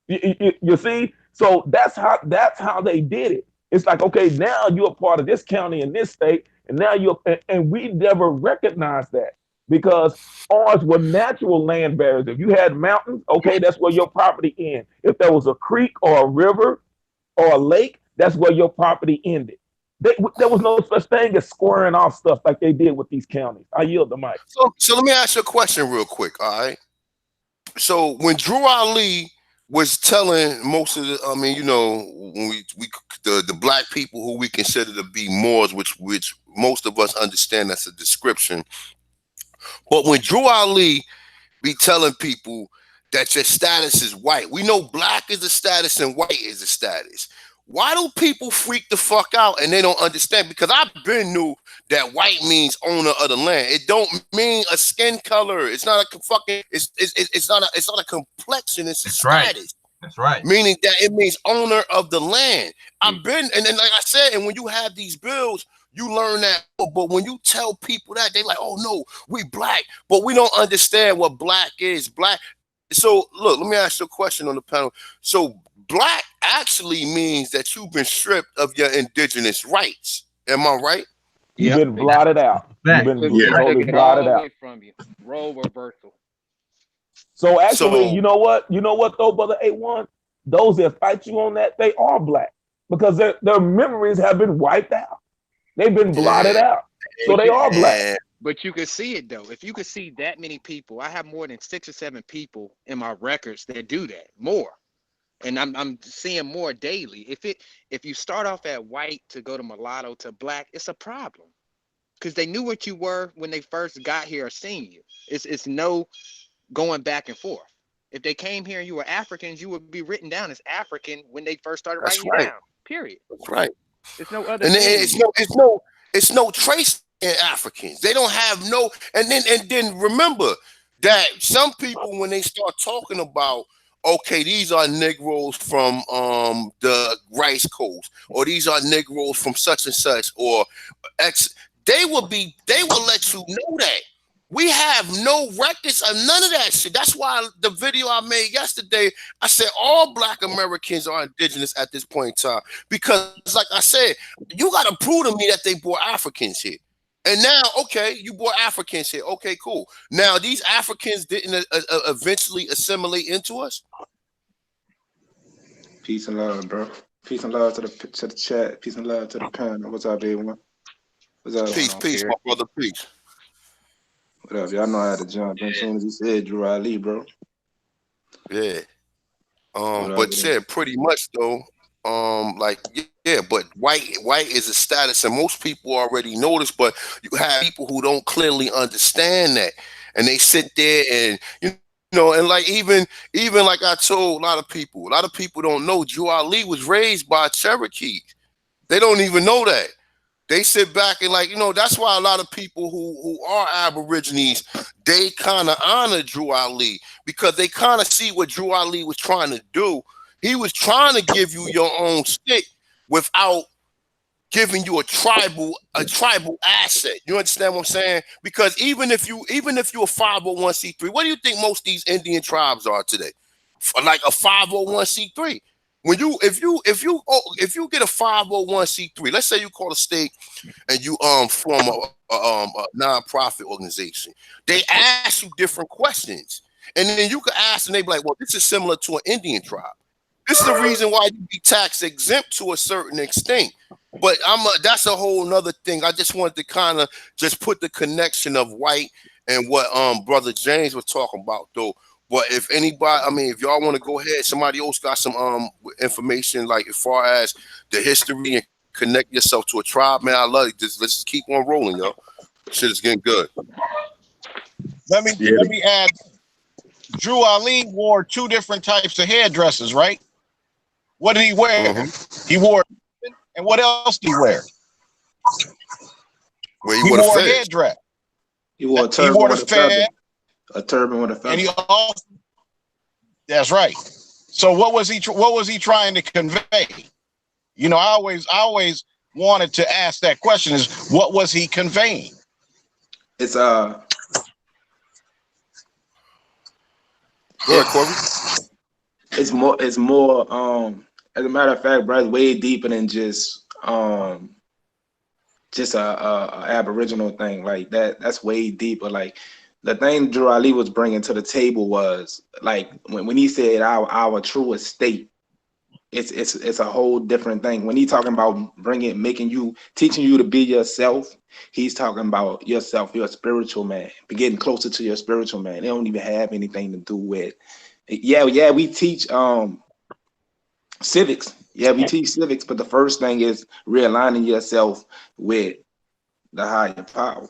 You see? So that's how they did it. It's like, okay, now you're a part of this county in this state, and now and we never recognized that because ours were natural land barriers. If you had mountains, okay, that's where your property ended. If there was a creek or a river or a lake, that's where your property ended. There was no such thing as squaring off stuff like they did with these counties. I yield the mic. So let me ask you a question real quick, all right? So when Drew Ali was telling most of the, when we the black people who we consider to be Moors, which most of us understand that's a description. But when Drew Ali be telling people that your status is white, we know black is a status and white is a status. Why do people freak the fuck out and they don't understand? Because I've been knew that white means owner of the land. It don't mean a skin color. It's not a fucking. It's not a complexion. It's a status. That's right. Meaning that it means owner of the land. I've been, and then like I said, and when you have these bills, you learn that. But when you tell people that, they like, oh no, we black, but we don't understand what black is. Black. So look, let me ask you a question on the panel. So black actually means that you've been stripped of your indigenous rights. Am I right? You've been blotted out. You've been totally blotted out. From you. Role reversal. So actually, you know what though, Brother A1? Those that fight you on that, they are black because their memories have been wiped out. They've been blotted Yeah. out. So they are black. Yeah. But you could see it though. If you could see that many people, I have more than 6 or 7 people in my records that do that. More. And I'm seeing more daily. If you start off at white to go to mulatto to black, it's a problem. Because they knew what you were when they first got here or seen you. It's no going back and forth. If they came here and you were Africans, you would be written down as African when they first started That's writing you right. down. Period. That's right. It's no other And then thing. it's no trace in Africans. They don't have no. And then remember that some people, when they start talking about, okay, these are Negroes from the Rice Coast, or these are Negroes from such and such, or X, they will let you know that. We have no records of none of that shit. That's why the video I made yesterday, I said all Black Americans are indigenous at this point in time. Because, like I said, you got to prove to me that they brought Africans here. And now, okay, you brought Africans here. Okay, cool. Now, these Africans didn't eventually assimilate into us? Peace and love, bro. Peace and love to the chat. Peace and love to the panel. What's up, everyone? What's up? Peace, my brother. Peace. What up? Y'all know I had to jump in as soon as he said Drew Ali, bro. Yeah. But said pretty much though, like but white is a status, and most people already know this, but you have people who don't clearly understand that, and they sit there and you know, and like even like I told a lot of people don't know Drew Ali was raised by Cherokees. They don't even know that. They sit back and like, you know, that's why a lot of people who are Aborigines, they kind of honor Drew Ali, because they kind of see what Drew Ali was trying to do. He was trying to give you your own stick without giving you a tribal asset. You understand what I'm saying? Because even if you're a 501c3, what do you think most of these Indian tribes are today? Like a 501c3. If you get a 501c3, let's say you call a state and you form a nonprofit organization, they ask you different questions, and then you can ask, and they be like, "Well, this is similar to an Indian tribe. This is the reason why you be tax exempt to a certain extent." But that's a whole nother thing. I just wanted to kind of just put the connection of white and what Brother James was talking about, though. But if anybody, I mean, if y'all want to go ahead, somebody else got some information, like as far as the history and connect yourself to a tribe, man, I love it. Let's just keep on rolling, yo. Shit is getting good. Let me add. Drew Ali wore 2 different types of hairdresses, right? What did he wear? Mm-hmm. He wore, and what else did he wear? Well, he wore a headdress. He wore a turban. He wore the fez. A turban with a feather. And he also, that's right. So what was he trying to convey? You know, I always wanted to ask that question: is what was he conveying? It's Go ahead, Corey. It's more as a matter of fact, bro, it's way deeper than just a Aboriginal thing like that. That's way deeper. Like the thing Drew Ali was bringing to the table was like when he said our truest state, it's a whole different thing. When he's talking about teaching you to be yourself, he's talking about yourself, your spiritual man, getting closer to your spiritual man. They don't even have anything to do with, we teach civics. Yeah, we teach civics, but the first thing is realigning yourself with the higher power.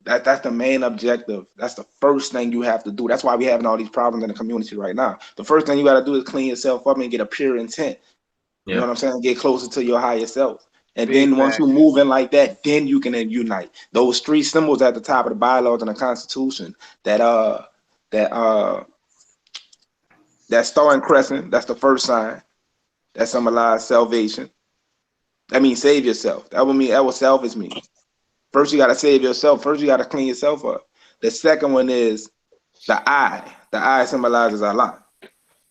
That's the main objective. That's the first thing you have to do. That's why we're having all these problems in the community right now. The first thing you got to do is clean yourself up and get a pure intent. You know what I'm saying? Get closer to your higher self. And then once you move in like that, then you can unite. Those 3 symbols at the top of the bylaws and the Constitution, that star and crescent, that's the first sign. That symbolizes salvation. That means save yourself. That what selfish means. First, you got to save yourself. First, you got to clean yourself up. The second one is the eye. The eye symbolizes Allah.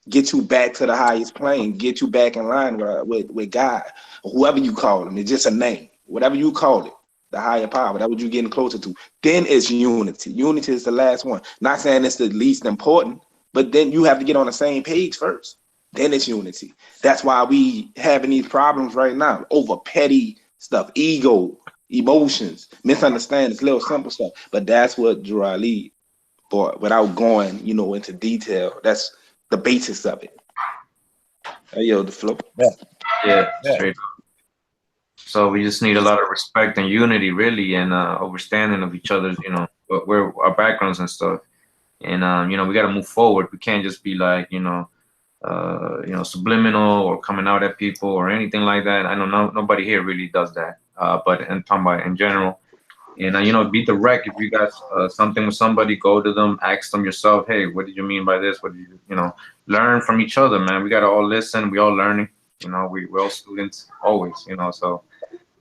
Get you back to the highest plane. Get you back in line with God. Whoever you call him. It's just a name. Whatever you call it. The higher power. That's what you're getting closer to. Then it's unity. Unity is the last one. Not saying it's the least important, but then you have to get on the same page first. Then it's unity. That's why we having these problems right now over petty stuff, ego. emotions, misunderstandings, little simple stuff. But that's what drew our lead. But without going, into detail, that's the basis of it. I yield the floor. Yeah, straight up. So we just need a lot of respect and unity, really, and understanding of each other's, where our backgrounds and stuff. And we got to move forward. We can't just be like, subliminal or coming out at people or anything like that. I know nobody here really does that. But I'm talking about in general. And be direct. If you got something with somebody, go to them, ask them yourself. Hey, what did you mean by this? What did you learn from each other, man? We gotta all listen. We all learning. We're all students always. So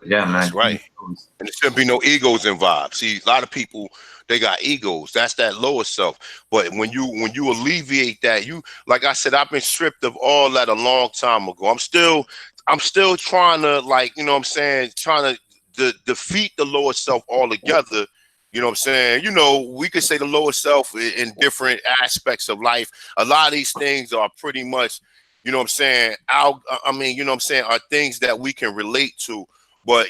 yeah, man. That's right. And there shouldn't be no egos involved. See, a lot of people, they got egos. That's that lower self. But when you alleviate that, like I said, I've been stripped of all that a long time ago. I'm still trying to, like, trying to defeat the lower self altogether. You know what I'm saying? We could say the lower self in different aspects of life. A lot of these things are pretty much, are things that we can relate to. But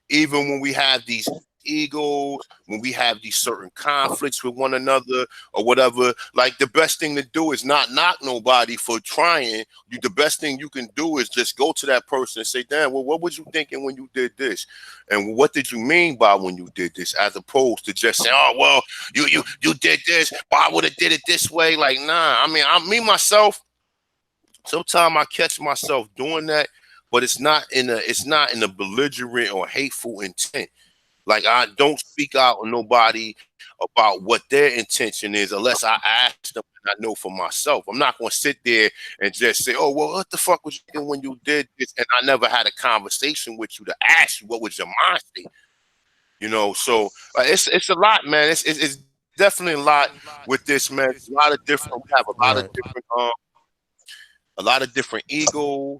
even when we have these egos, when we have these certain conflicts with one another or whatever, like, the best thing to do is not knock nobody for trying. The best thing you can do is just go to that person and say, damn, well, what was you thinking when you did this? And what did you mean by when you did this? As opposed to just saying, oh, well, you did this, but I would have did it this way. Like, nah, myself, sometimes I catch myself doing that, but it's not in a belligerent or hateful intent. Like, I don't speak out on nobody about what their intention is unless I ask them and I know for myself. I'm not going to sit there and just say, oh, well, what the fuck was you doing when you did this? And I never had a conversation with you to ask you what was your mind state. So it's a lot, man. It's definitely a lot with this, man. It's a lot of different. We have a lot of different a lot of different egos,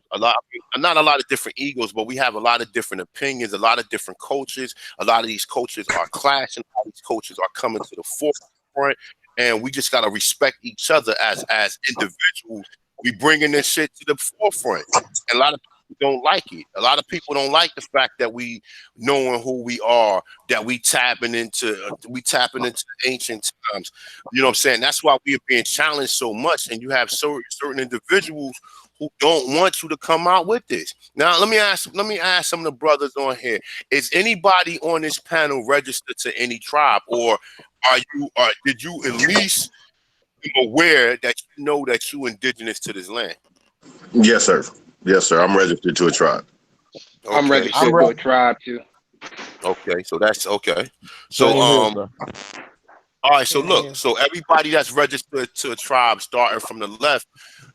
not a lot of different egos, but we have a lot of different opinions, a lot of different cultures. A lot of these cultures are clashing, a lot of these cultures are coming to the forefront, and we just got to respect each other as individuals. We bringing this shit to the forefront, and a lot of people don't like it. A lot of people don't like the fact that we knowing who we are, that we tapping into ancient times. You know what I'm saying? That's why we are being challenged so much. And you have certain individuals who don't want you to come out with this. Now, let me ask some of the brothers on here: is anybody on this panel registered to any tribe, or did you at least be aware that that you indigenous to this land? Yes, sir. Yes, sir. I'm registered to a tribe. Okay. I'm registered to a tribe too. Okay, so that's okay. So all right, so look, so everybody that's registered to a tribe, starting from the left,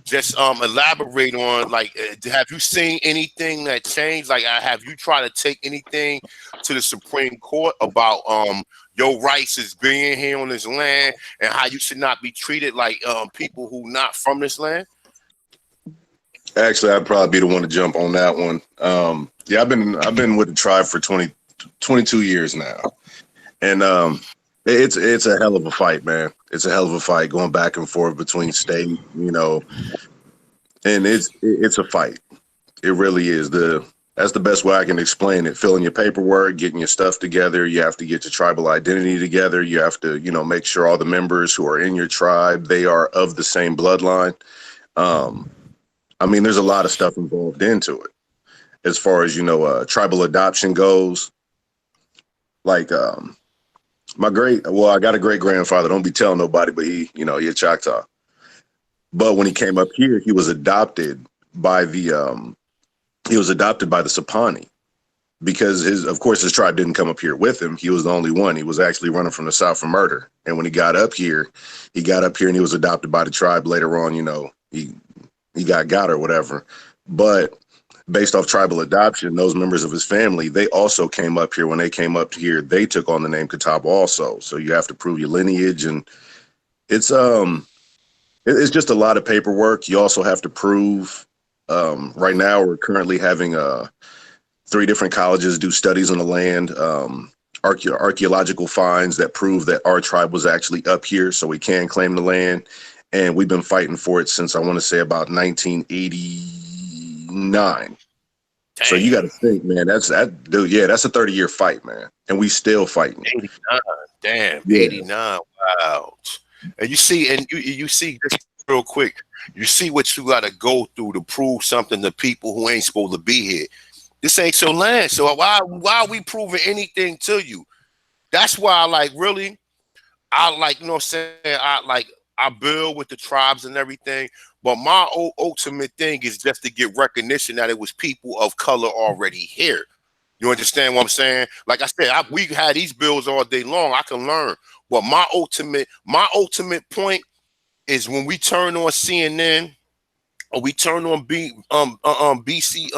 just elaborate on, like, have you seen anything that changed? Like, have you tried to take anything to the Supreme Court about your rights as being here on this land and how you should not be treated like people who not from this land? Actually, I'd probably be the one to jump on that one. Yeah, I've been with the tribe for 22 years now, and it's a hell of a fight, man. It's a hell of a fight going back and forth between state, and it's a fight. It really is. That's the best way I can explain it. Filling your paperwork, getting your stuff together. You have to get your tribal identity together. You have to, make sure all the members who are in your tribe, they are of the same bloodline. There's a lot of stuff involved into it. As far as, tribal adoption goes, like, I got a great grandfather. Don't be telling nobody, but he a Choctaw. But when he came up here, he was adopted by the Sapani, because his tribe didn't come up here with him. He was the only one. He was actually running from the South for murder. And when he got up here and he was adopted by the tribe. Later on, he got or whatever. But based off tribal adoption, those members of his family, they also came up here. When they came up here, they took on the name Catawba also. So you have to prove your lineage, and it's just a lot of paperwork. You also have to prove. Right now, we're currently having 3 different colleges do studies on the land, archaeological finds that prove that our tribe was actually up here, so we can claim the land. And we've been fighting for it since, I want to say, about 1989. So you got to think, man. Dude. Yeah, that's a 30-year fight, man, and we still fighting. 89. Damn, Yeah. 89. Wow. And you see, you see this real quick. You see what you got to go through to prove something to people who ain't supposed to be here. This ain't your land. So why are we proving anything to you? That's why, like, really, I like, you know what I'm saying? I build with the tribes and everything, but my ultimate thing is just to get recognition that it was people of color already here. You understand what I'm saying? Like I said, we had these bills all day long. I can learn, but my ultimate point is when we turn on CNN or we turn on BCC,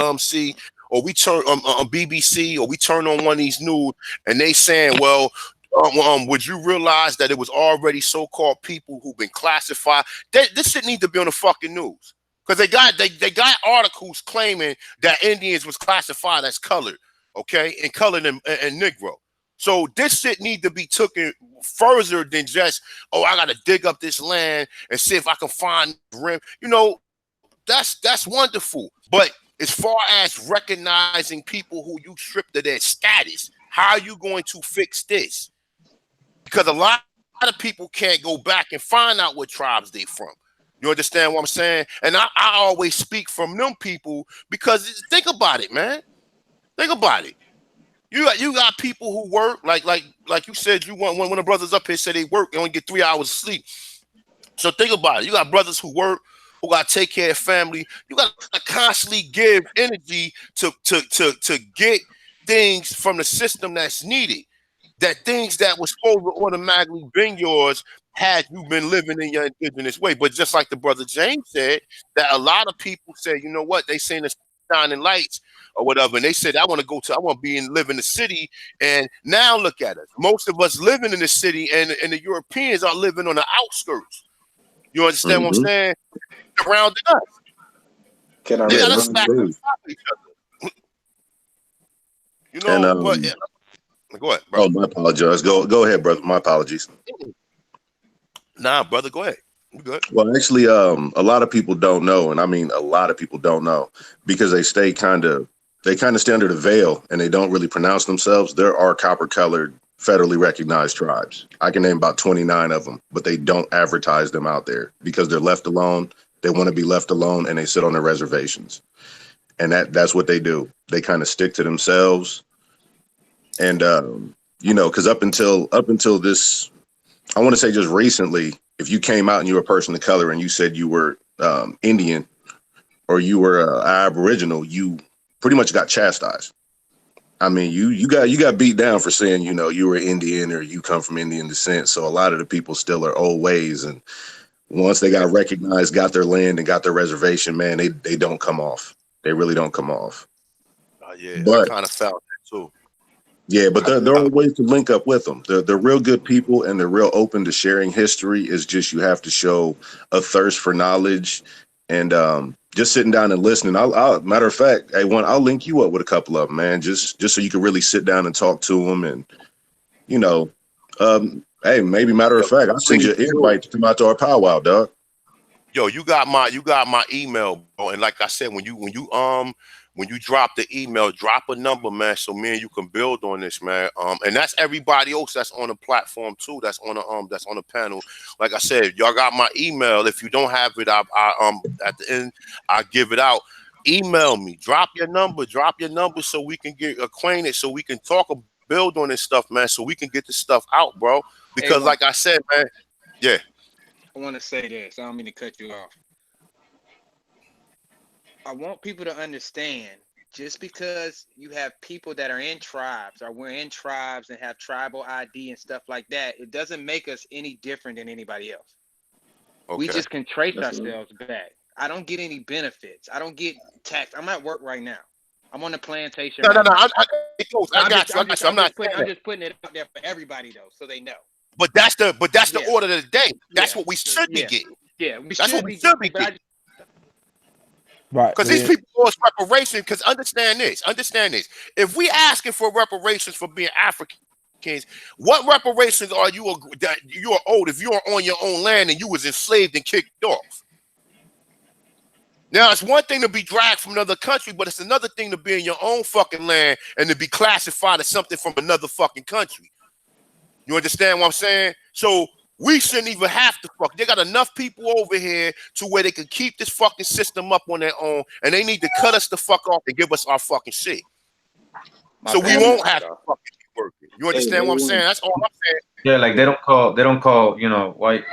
or we turn on BBC, or we turn on one of these news, and they saying, well, would you realize that it was already so-called people who've been classified? This shit need to be on the fucking news, because they got articles claiming that Indians was classified as colored, okay, and colored and Negro. So this shit need to be taken further than just, oh, I gotta dig up this land and see if I can find rim. You know, that's wonderful, but as far as recognizing people who you stripped of their status, how are you going to fix this? Because a lot of people can't go back and find out what tribes they from. You understand what I'm saying? And I always speak from them people, because think about it, man. Think about it. You got people who work, like you said, you want one of the brothers up here said they work, they only get 3 hours of sleep. So think about it. You got brothers who work, who got to take care of family. You got to constantly give energy to get things from the system that's needed. That things that was supposed to automatically been yours had you been living in your indigenous way. But just like the brother James said, that a lot of people say, you know what, they saying the shining lights or whatever, and they said, I want to be and live in the city. And now look at us. Most of us living in the city, and the Europeans are living on the outskirts. You understand what I'm saying? Around us. Can I They read got us one stacked on please? top of each other. You know, but go ahead, bro. Oh, my apologies. Go ahead, brother. My apologies. Nah, brother, go ahead. You good? Well, actually, a lot of people don't know, and I mean a lot of people don't know, because they kind of stay under the veil and they don't really pronounce themselves. There are copper-colored, federally recognized tribes. I can name about 29 of them, but they don't advertise them out there because they're left alone. They want to be left alone, and they sit on their reservations, and that's what they do. They kind of stick to themselves, and you know, because up until this, I want to say just recently, if you came out and you were a person of color and you said you were Indian or you were Aboriginal, you pretty much got chastised. I mean, you got beat down for saying, you know, you were Indian or you come from Indian descent. So a lot of the people still are old ways, and once they got recognized, got their land and got their reservation, man, they don't come off. They really don't come off. Yeah, but I kind of felt that too. Yeah, but there are ways to link up with them. They're real good people, and they're real open to sharing history. It's just you have to show a thirst for knowledge, and just sitting down and listening. I'll matter of fact, I'll link you up with a couple of them, man, just so you can really sit down and talk to them, and you know, hey, maybe matter of fact, I'll send you an invite to come out to our powwow, dog. Yo, you got my email, bro, and like I said, when you drop the email, drop a number, man, so me and you can build on this, man. And that's everybody else that's on the platform too. That's on the panel. Like I said, y'all got my email. If you don't have it, I at the end I give it out. Email me. Drop your number, so we can get acquainted, so we can talk and build on this stuff, man. So we can get this stuff out, bro. Because like I said, man, yeah. I want to say this. I don't mean to cut you off. I want people to understand, just because you have people that are in tribes, or we're in tribes and have tribal ID and stuff like that, it doesn't make us any different than anybody else. Okay. We just can trace ourselves back. I don't get any benefits. I don't get taxed. I'm at work right now. I'm on the plantation. No. I'm just putting it out there for everybody though, so they know. But that's the order of the day. That's what we should be getting. Yeah, that's what we should be getting. Right. Because these people owe us reparation. Because understand this. If we asking for reparations for being Africans, what reparations are you that you are owed if you are on your own land and you was enslaved and kicked off? Now, it's one thing to be dragged from another country, but it's another thing to be in your own fucking land and to be classified as something from another fucking country. You understand what I'm saying? So we shouldn't even have to fuck. They got enough people over here to where they can keep this fucking system up on their own, and they need to cut us the fuck off and give us our fucking shit. So we won't have to fucking keep working. You understand what I'm saying? That's all I'm saying. Yeah, like they don't call you know white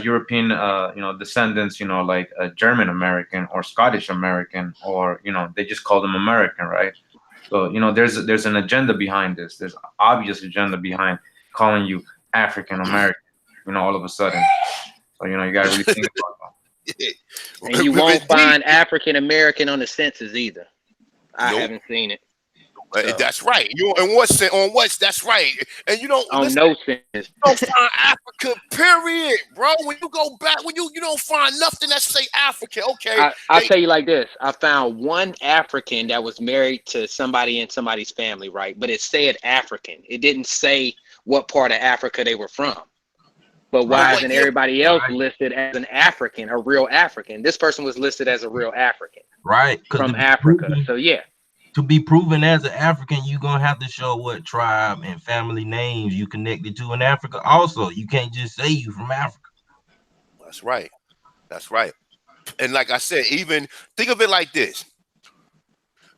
European you know descendants, you know, like German American or Scottish American, or you know they just call them American, right? So you know there's an agenda behind this. There's obvious agenda behind calling you African American, you know, all of a sudden. So you know you gotta really think about that. And you won't find African American on the census either. I haven't seen it. That's right. You on what's that's right. And you don't on no sense. You don't find Africa, period, bro. When you go back, when you don't find nothing that say African. Okay. I'll tell you like this. I found one African that was married to somebody in somebody's family, right? But it said African. It didn't say what part of Africa they were from. But why isn't everybody else listed as an African, a real African? This person was listed as a real African. Right. From Africa. So yeah. To be proven as an African, you're going to have to show what tribe and family names you connected to in Africa. Also, you can't just say you from Africa. That's right. That's right. And like I said, even think of it like this.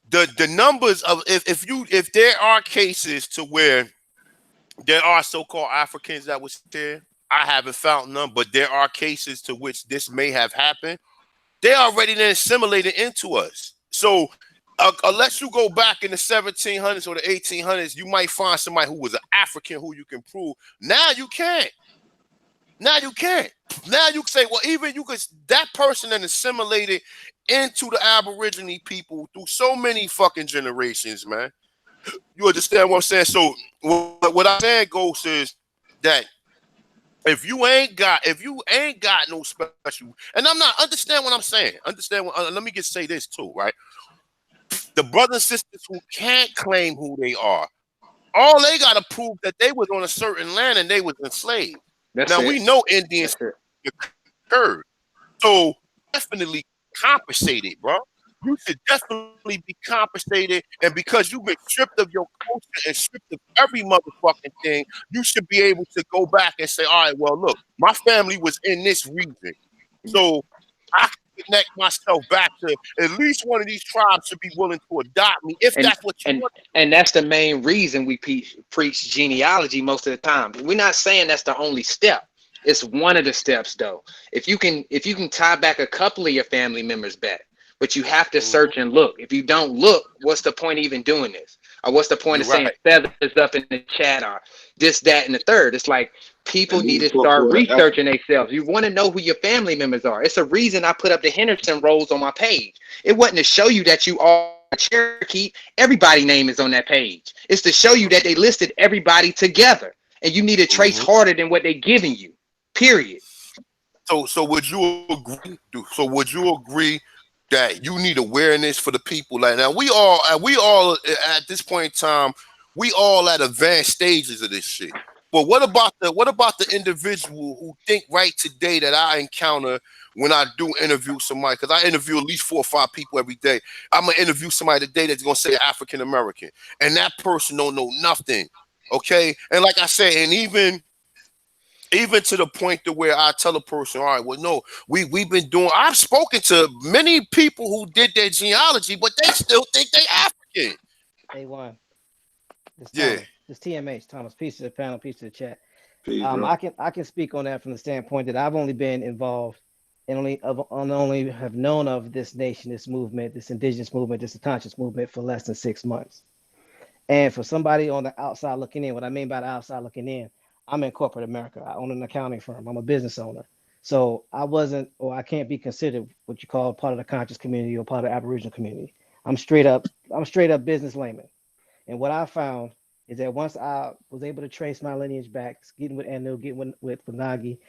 The numbers of if there are cases to where there are so-called Africans that was there, I haven't found none, but there are cases to which this may have happened. They already then assimilated into us. So unless you go back in the 1700s or the 1800s, you might find somebody who was an African who you can prove. Now you can't. Now you can't. Now you can say, well, even you could, that person then assimilated into the Aborigine people through so many fucking generations, man. You understand what I'm saying? So what I'm saying, Ghost, is that if you ain't got no special, and I'm not understand what I'm saying. Understand what? Let me just say this too, right? The brothers and sisters who can't claim who they are, all they got to prove that they was on a certain land and they was enslaved. We know Indians occurred, so definitely compensated, bro. You should definitely be compensated, and because you've been stripped of your culture and stripped of every motherfucking thing, you should be able to go back and say, all right, well, look, my family was in this region, so I connect myself back to at least one of these tribes should be willing to adopt me if that's what you want. And that's the main reason we preach genealogy most of the time. We're not saying that's the only step. It's one of the steps though. If you can tie back a couple of your family members back, but you have to search and look. If you don't look, what's the point of even doing this? Or what's the point of saying feathers up in the chat or this, that, and the third? It's like people need to start researching themselves. You want to know who your family members are. It's a reason I put up the Henderson rolls on my page. It wasn't to show you that you are Cherokee. Everybody's name is on that page. It's to show you that they listed everybody together. And you need to trace harder than what they're giving you. Period. So would you agree? So would you agree that you need awareness for the people? Like now, we all at this point in time, we all at advanced stages of this shit. But what about the individual who think right today that I encounter when I do interview somebody? Because I interview at least 4 or 5 people every day. I'm gonna interview somebody today that's gonna say African American, and that person don't know nothing. Okay, and like I said, and even to the point to where I tell a person, all right, well, no, we've been doing. I've spoken to many people who did their genealogy, but they still think they African. A1. Yeah. This TMH, Thomas. Peace to the panel, peace to the chat. Peace, I can speak on that from the standpoint that I've only been involved and only have known of this nation, this movement, this indigenous movement, this conscious movement for less than 6 months. And for somebody on the outside looking in, what I mean by the outside looking in, I'm in corporate America. I own an accounting firm. I'm a business owner. So I can't be considered what you call part of the conscious community or part of the Aboriginal community. I'm straight up business layman. And what I found is that once I was able to trace my lineage back, getting with Anu, getting with Nagi,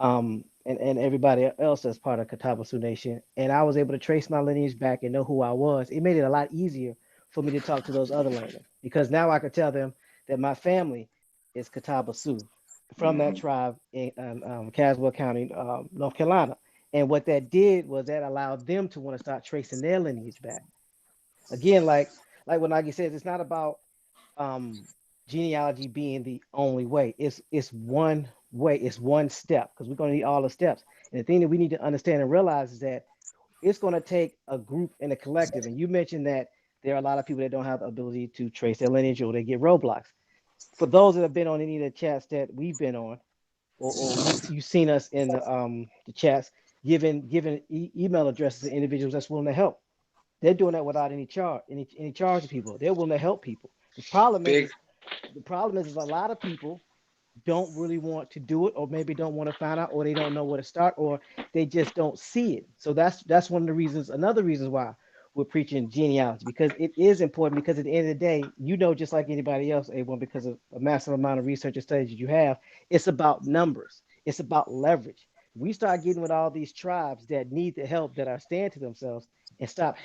and everybody else that's part of Catawba Sioux Nation, and I was able to trace my lineage back and know who I was, it made it a lot easier for me to talk to those other laymen, because now I could tell them that my family is Catawba Sioux from that tribe in Caswell County, North Carolina. And what that did was that allowed them to want to start tracing their lineage back. Again, like what Nagi says, it's not about um, genealogy being the only way. It's one way. It's one step because we're going to need all the steps. And the thing that we need to understand and realize is that it's going to take a group and a collective. And you mentioned that there are a lot of people that don't have the ability to trace their lineage or they get roadblocks. For those that have been on any of the chats that we've been on, or you've seen us in the chats, giving email addresses to individuals that's willing to help. They're doing that without any charge, any charge to people. They're willing to help people. The problem is a lot of people don't really want to do it, or maybe don't want to find out, or they don't know where to start, or they just don't see it. So that's one of the reasons, another reason why we're preaching genealogy, because it is important, because at the end of the day, just like anybody else, A1, because of a massive amount of research and studies that you have, it's about numbers. It's about leverage. We start getting with all these tribes that need the help, that are stand to themselves, and start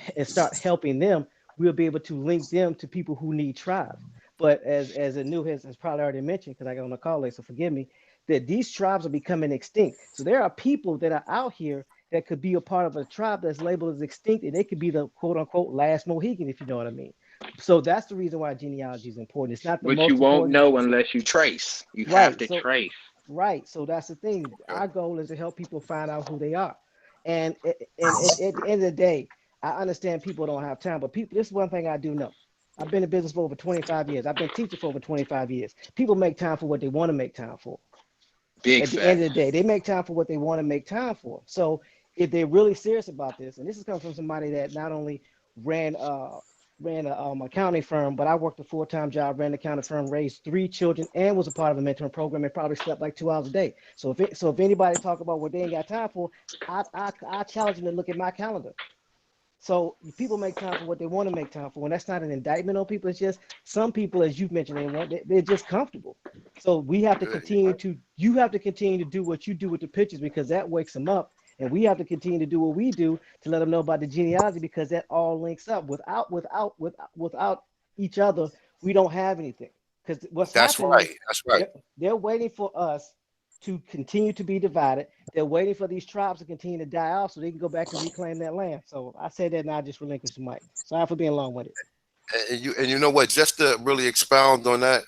helping them, we'll be able to link them to people who need tribes. But as Anu has probably already mentioned, because I got on the call late, so forgive me, that these tribes are becoming extinct. So there are people that are out here that could be a part of a tribe that's labeled as extinct, and they could be the quote unquote last Mohican, if you know what I mean. So that's the reason why genealogy is important. It's not the But most you won't important. know unless you trace. You have to trace. Right. So that's the thing. Our goal is to help people find out who they are. And at the end of the day, I understand people don't have time, but this is one thing I do know. I've been in business for over 25 years. I've been teaching for over 25 years. People make time for what they want to make time for. At the end of the day, they make time for what they want to make time for. So if they're really serious about this, and this is coming from somebody that not only ran an accounting firm, but I worked a full-time job, ran an accounting firm, raised 3 children, and was a part of a mentoring program, and probably slept like 2 hours a day. So if anybody talk about what they ain't got time for, I challenge them to look at my calendar. So people make time for what they want to make time for, and that's not an indictment on people. It's just some people, as you've mentioned, they're just comfortable. So we have to continue to, you have to continue to do what you do with the pictures, because that wakes them up, and we have to continue to do what we do to let them know about the genealogy, because that all links up. Without each other, we don't have anything. Because what's happening? That's right. They're waiting for us to continue to be divided. They're waiting for these tribes to continue to die off so they can go back and reclaim that land. So I said that, and I just relinquish the mic. Sorry for being long-winded. And you know what? Just to really expound on that,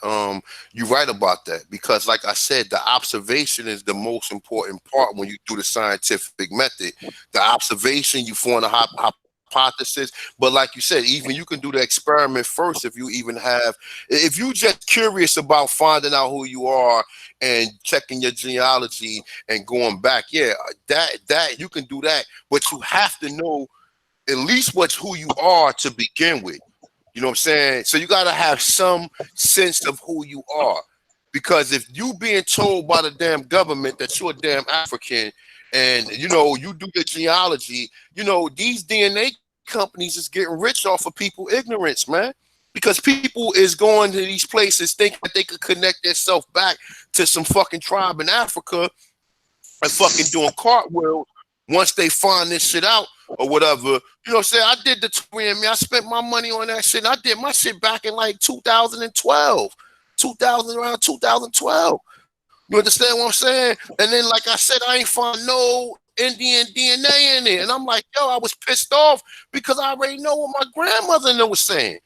you're right about that, because, like I said, the observation is the most important part when you do the scientific method. The observation, you form a hypothesis, but like you said, even you can do the experiment first if you just curious about finding out who you are and checking your genealogy and going back. Yeah, that you can do that, but you have to know at least who you are to begin with. You know what I'm saying? So you got to have some sense of who you are, because if you being told by the damn government that you're a damn African, and you do the genealogy, these DNA companies is getting rich off of people ignorance, man. Because people is going to these places thinking that they could connect themselves back to some fucking tribe in Africa and fucking doing cartwheels once they find this shit out or whatever. You know what I'm saying? I did the 3andMe. I spent my money on that shit. I did my shit back in like 2012. Around 2012. You understand what I'm saying? And then, like I said, I ain't find no Indian DNA in it. And I'm like, yo, I was pissed off because I already know what my grandmother was saying.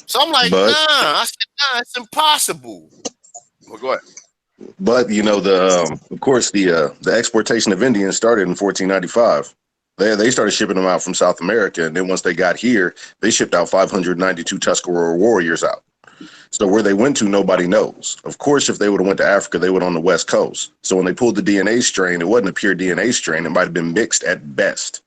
So I'm like, nah. I said, nah, it's impossible. Well, go ahead. But of course, the exportation of Indians started in 1495. They started shipping them out from South America, and then once they got here, they shipped out 592 Tuscarora warriors out. So where they went to, nobody knows. Of course, if they would have went to Africa, they would on the West Coast. So when they pulled the DNA strain, it wasn't a pure DNA strain. It might have been mixed at best.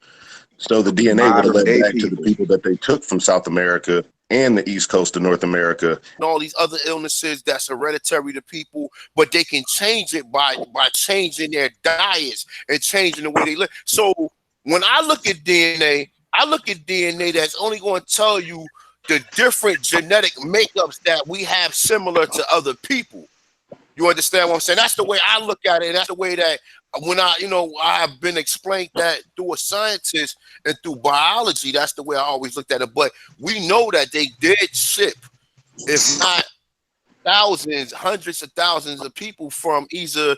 So the DNA would have led back to the people that they took from South America and the East Coast of North America. All these other illnesses that's hereditary to people, but they can change it by changing their diets and changing the way they live. So when I look at DNA, that's only going to tell you the different genetic makeups that we have similar to other people. You understand what I'm saying? That's the way I look at it. And that's the way that when I've been explained that through a scientist and through biology, that's the way I always looked at it. But we know that they did ship, if not thousands, hundreds of thousands of people from either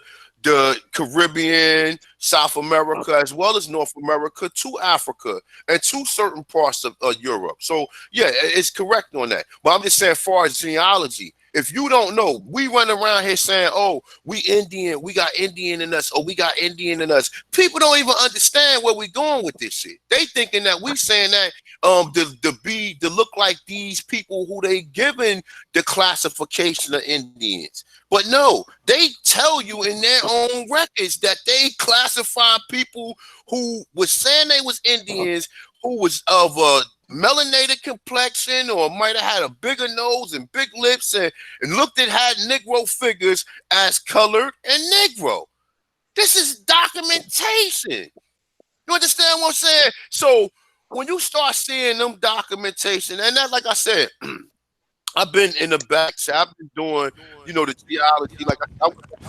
the Caribbean, South America, as well as North America, to Africa, and to certain parts of Europe. So, yeah, it's correct on that. But I'm just saying, as far as genealogy, if you don't know, we run around here saying, oh, we Indian, we got Indian in us, or we got Indian in us. People don't even understand where we're going with this shit. They thinking that we saying that to look like these people who they given the classification of Indians. But no, they tell you in their own records that they classify people who was saying they was Indians, who was of a melanated complexion or might have had a bigger nose and big lips and looked at had Negro figures as colored and Negro. This is documentation. You understand what I'm saying? So when you start seeing them documentation, and that, like I said, I've been in the back. I've been doing, the geology. Like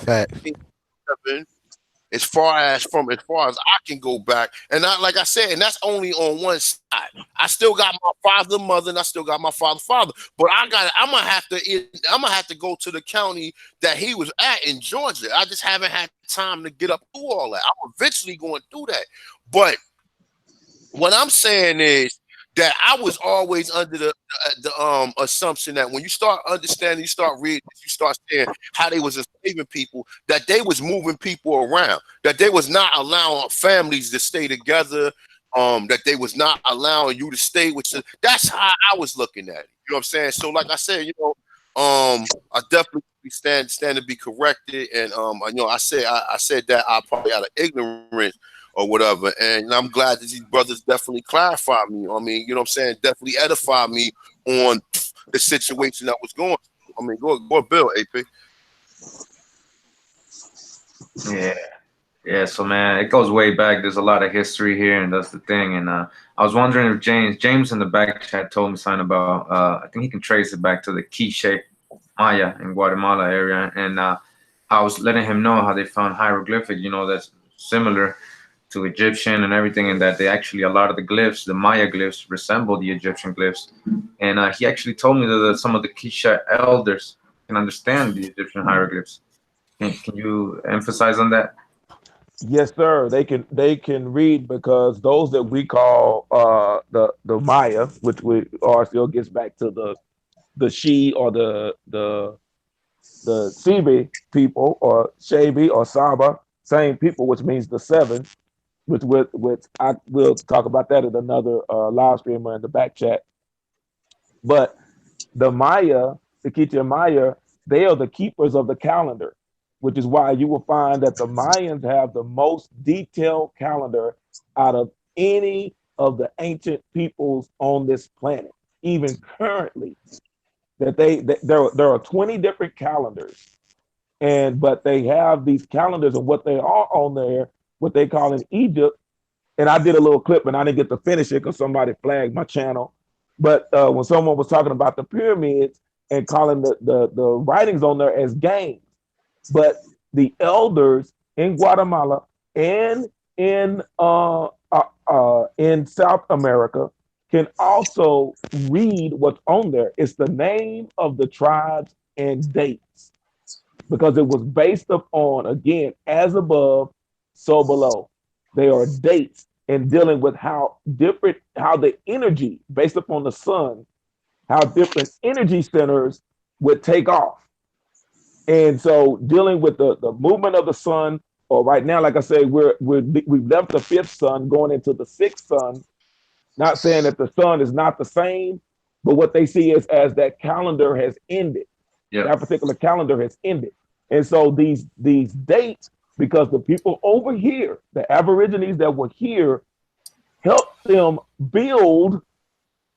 I as far as I can go back, and like I said, and that's only on one side. I still got my father, mother, and I still got my father. But I'm gonna have to go to the county that he was at in Georgia. I just haven't had time to get up through all that. I'm eventually going through that, but what I'm saying is that I was always under the assumption that when you start understanding, you start reading, you start seeing how they was enslaving people, that they was moving people around, that they was not allowing families to stay together, that they was not allowing you to stay with. That's how I was looking at it. You know what I'm saying? So, like I said, I definitely stand to be corrected, and I said that I probably out of ignorance or whatever, and I'm glad that these brothers definitely clarified me. I mean, you know what I'm saying? Definitely edified me on the situation that was going. I mean, go Bill, AP. Yeah. So man, it goes way back. There's a lot of history here, and that's the thing. And I was wondering if James in the back chat told me something about. I think he can trace it back to the Quiche Maya in Guatemala area, and I was letting him know how they found hieroglyphic. That's similar to Egyptian and everything, and that they actually, a lot of the glyphs, the Maya glyphs, resemble the Egyptian glyphs. And he actually told me that some of the Quiche elders can understand the Egyptian hieroglyphs. Can you emphasize on that? Yes, sir. They can read, because those that we call the Maya, which still gets back to the Shi or the Sibi people, or Shabi or Saba, same people, which means the seven. Which I will talk about that in another live stream or in the back chat. But the Maya, the Quiche Maya, they are the keepers of the calendar, which is why you will find that the Mayans have the most detailed calendar out of any of the ancient peoples on this planet, even currently. There are 20 different calendars, but they have these calendars, and what they are on there, what they call in Egypt, and I did a little clip and I didn't get to finish it because somebody flagged my channel. But when someone was talking about the pyramids and calling the writings on there as games, but the elders in Guatemala and in South America can also read what's on there. It's the name of the tribes and dates, because it was based upon, again, as above, so below. They are dates and dealing with how the energy based upon the sun, how different energy centers would take off. And so dealing with the movement of the sun, or right now, like I say, we've left the fifth sun going into the sixth sun, not saying that the sun is not the same, but what they see is as that calendar has ended. Yeah. That particular calendar has ended. And so these dates, because the people over here, the Aborigines that were here, helped them build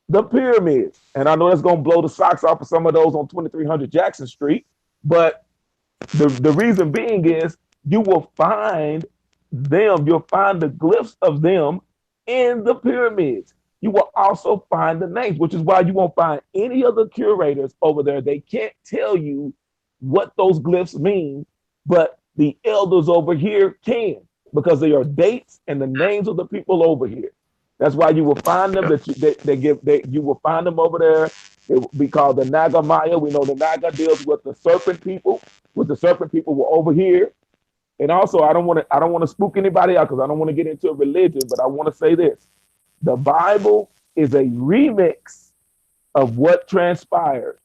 the pyramids. And I know that's going to blow the socks off of some of those on 2300 Jackson Street. But the reason being is you will find them, you'll find the glyphs of them in the pyramids. You will also find the names, which is why you won't find any other curators over there. They can't tell you what those glyphs mean, but the elders over here can, because they are dates and the names of the people over here. That's why you will find them. You will find them over there. It will be called the Naga Maya. We know the Naga deals with the serpent people. With the serpent people were over here, And also, I don't want to spook anybody out because I don't want to get into a religion, but I want to say this: the Bible is a remix of what transpired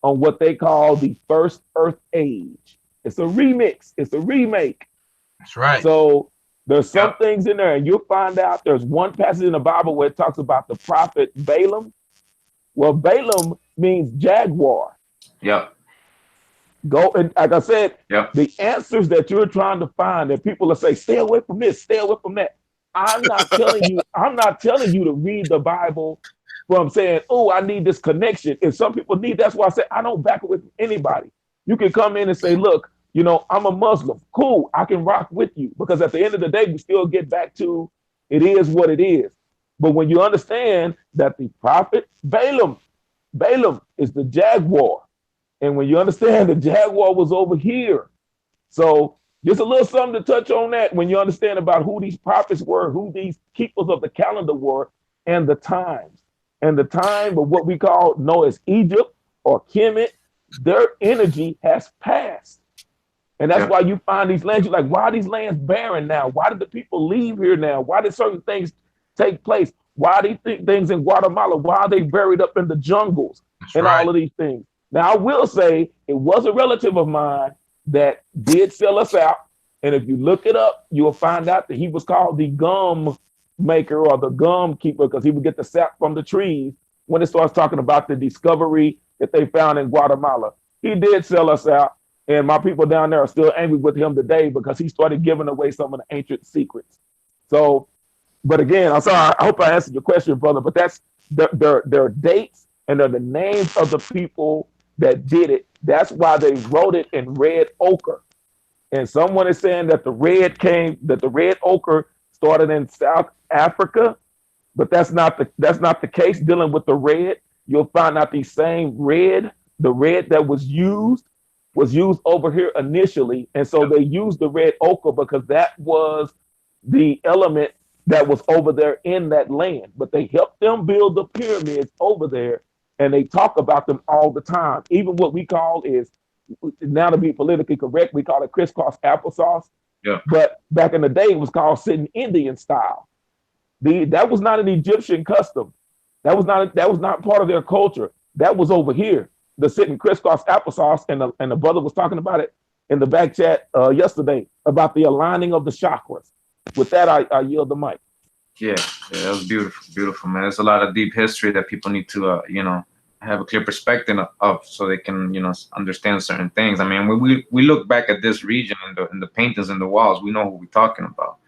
on what they call the first Earth age. It's a remix. It's a remake. That's right. So there's some things in there, and you'll find out there's one passage in the Bible where it talks about the prophet Balaam. Well, Balaam means jaguar. Yeah. Go and like I said, the answers that you're trying to find, that people will say, stay away from this, stay away from that. I'm not telling you, to read the Bible from saying, oh, I need this connection. If some people need, that's why I say I don't back it with anybody. You can come in and say, look, I'm a Muslim. Cool, I can rock with you. Because at the end of the day, we still get back to it is what it is. But when you understand that the prophet Balaam is the jaguar. And when you understand the jaguar was over here. So just a little something to touch on that when you understand about who these prophets were, who these keepers of the calendar were, and the times. And the time of what we know as Egypt or Kemet, their energy has passed. And that's why you find these lands, you're like, why are these lands barren now? Why did the people leave here now? Why did certain things take place? Why do things in Guatemala? Why are they buried up in the jungles all of these things? Now, I will say it was a relative of mine that did sell us out. And if you look it up, you will find out that he was called the gum maker or the gum keeper because he would get the sap from the trees when it starts talking about the discovery that they found in Guatemala. He did sell us out. And my people down there are still angry with him today because he started giving away some of the ancient secrets. So, but again, I'm sorry, I hope I answered your question, brother, but that's their dates and they're the names of the people that did it. That's why they wrote it in red ochre. And someone is saying that the red ochre started in South Africa, but that's not the case. Dealing with the red, you'll find out the same red, the red that was used over here initially. And so they used the red ochre because that was the element that was over there in that land. But they helped them build the pyramids over there. And they talk about them all the time. Even what we call is, now to be politically correct, we call it crisscross applesauce. Yeah. But back in the day, it was called sitting Indian style. That was not an Egyptian custom. That was not part of their culture. That was over here, the sitting crisscross applesauce. And the brother was talking about it in the back chat yesterday about the aligning of the chakras. With that, I yield the mic. Yeah, that was beautiful, man. There's a lot of deep history that people need to, have a clear perspective of, so they can, understand certain things. I mean, when we look back at this region and the paintings and the walls, we know what we're talking about,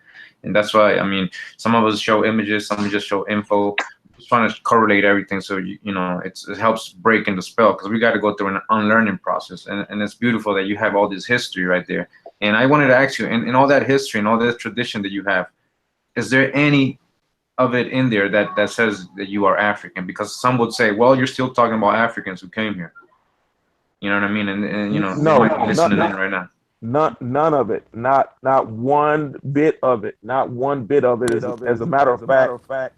and that's why, I mean, some of us show images, some just show info, just trying to correlate everything, so it helps break in the spell, because we got to go through an unlearning process, and it's beautiful that you have all this history right there. And I wanted to ask you, in all that history and all this tradition that you have, is there any of it in there that says that you are African? Because some would say, well, you're still talking about Africans who came here. You know what I mean? And no, listening in right now. None of it. Not one bit of it. Not one bit of it. As a matter of fact,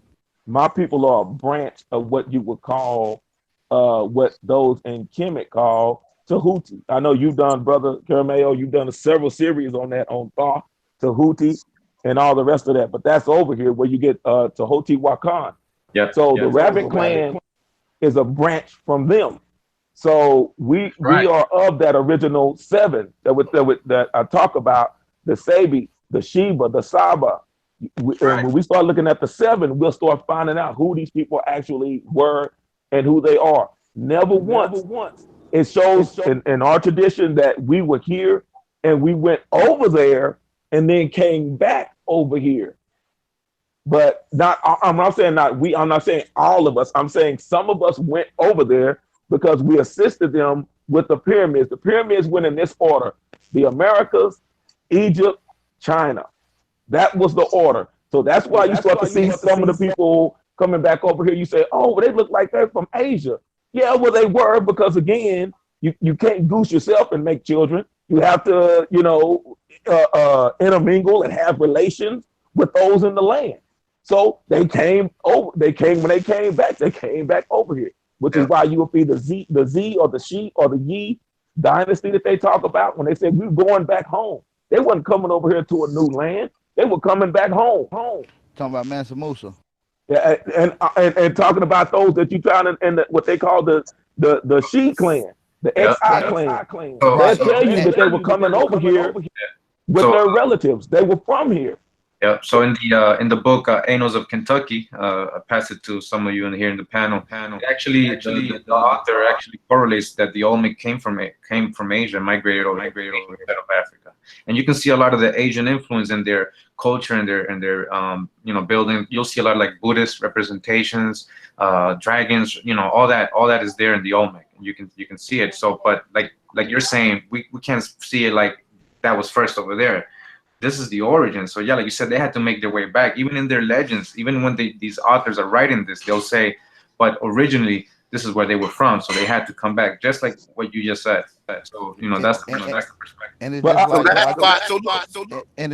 my people are a branch of what you would call, what those in Kemet call Tahuti. I know you've done, Brother Carameo, you've done several series on that, on Tha, Tahuti, and all the rest of that. But that's over here where you get Teotihuacan. Yep. So the Rabbit clan is a branch from them. So we are of that original 7 that I talk about, the Sabi, the Sheba, the Saba. And when we start looking at the 7, we'll start finding out who these people actually were and who they are. Never once. It shows in our tradition that we were here and we went over there and then came back over here. But I'm not saying all of us. I'm saying some of us went over there because we assisted them with the pyramids. The pyramids went in this order: the Americas, Egypt, China. That was the order. So that's why you start to see some of the people coming back over here. You say, oh, well, they look like they're from Asia. Yeah, well, they were, because again, you can't goose yourself and make children. You have to, intermingle and have relations with those in the land. So they came over. When they came back over here, which is why you will see the Z or the She or the Yi dynasty that they talk about when they say we're going back home. They wasn't coming over here to a new land. They were coming back home. Talking about Mansa Musa. Yeah, and talking about those that you found in what they call the She clan, the Yeah. XI clan. Right. They'll tell you that they were coming over here with So their relatives. They were from here. yeah. So in the book Annals of Kentucky, I passed it to some of you in here in the panel. Actually, the author actually correlates that the Olmec came from Asia, migrated over instead of Africa, and you can see a lot of the Asian influence in their culture and their building. You'll see a lot of like Buddhist representations, dragons, all that is there in the Olmec. You can see it. So, but like you're saying, we can't see it like that was first over there. This is the origin. So yeah, like you said, they had to make their way back. Even in their legends, even when these authors are writing this, they'll say, but originally this is where they were from. So they had to come back, just like what you just said. So that's the perspective. And it's But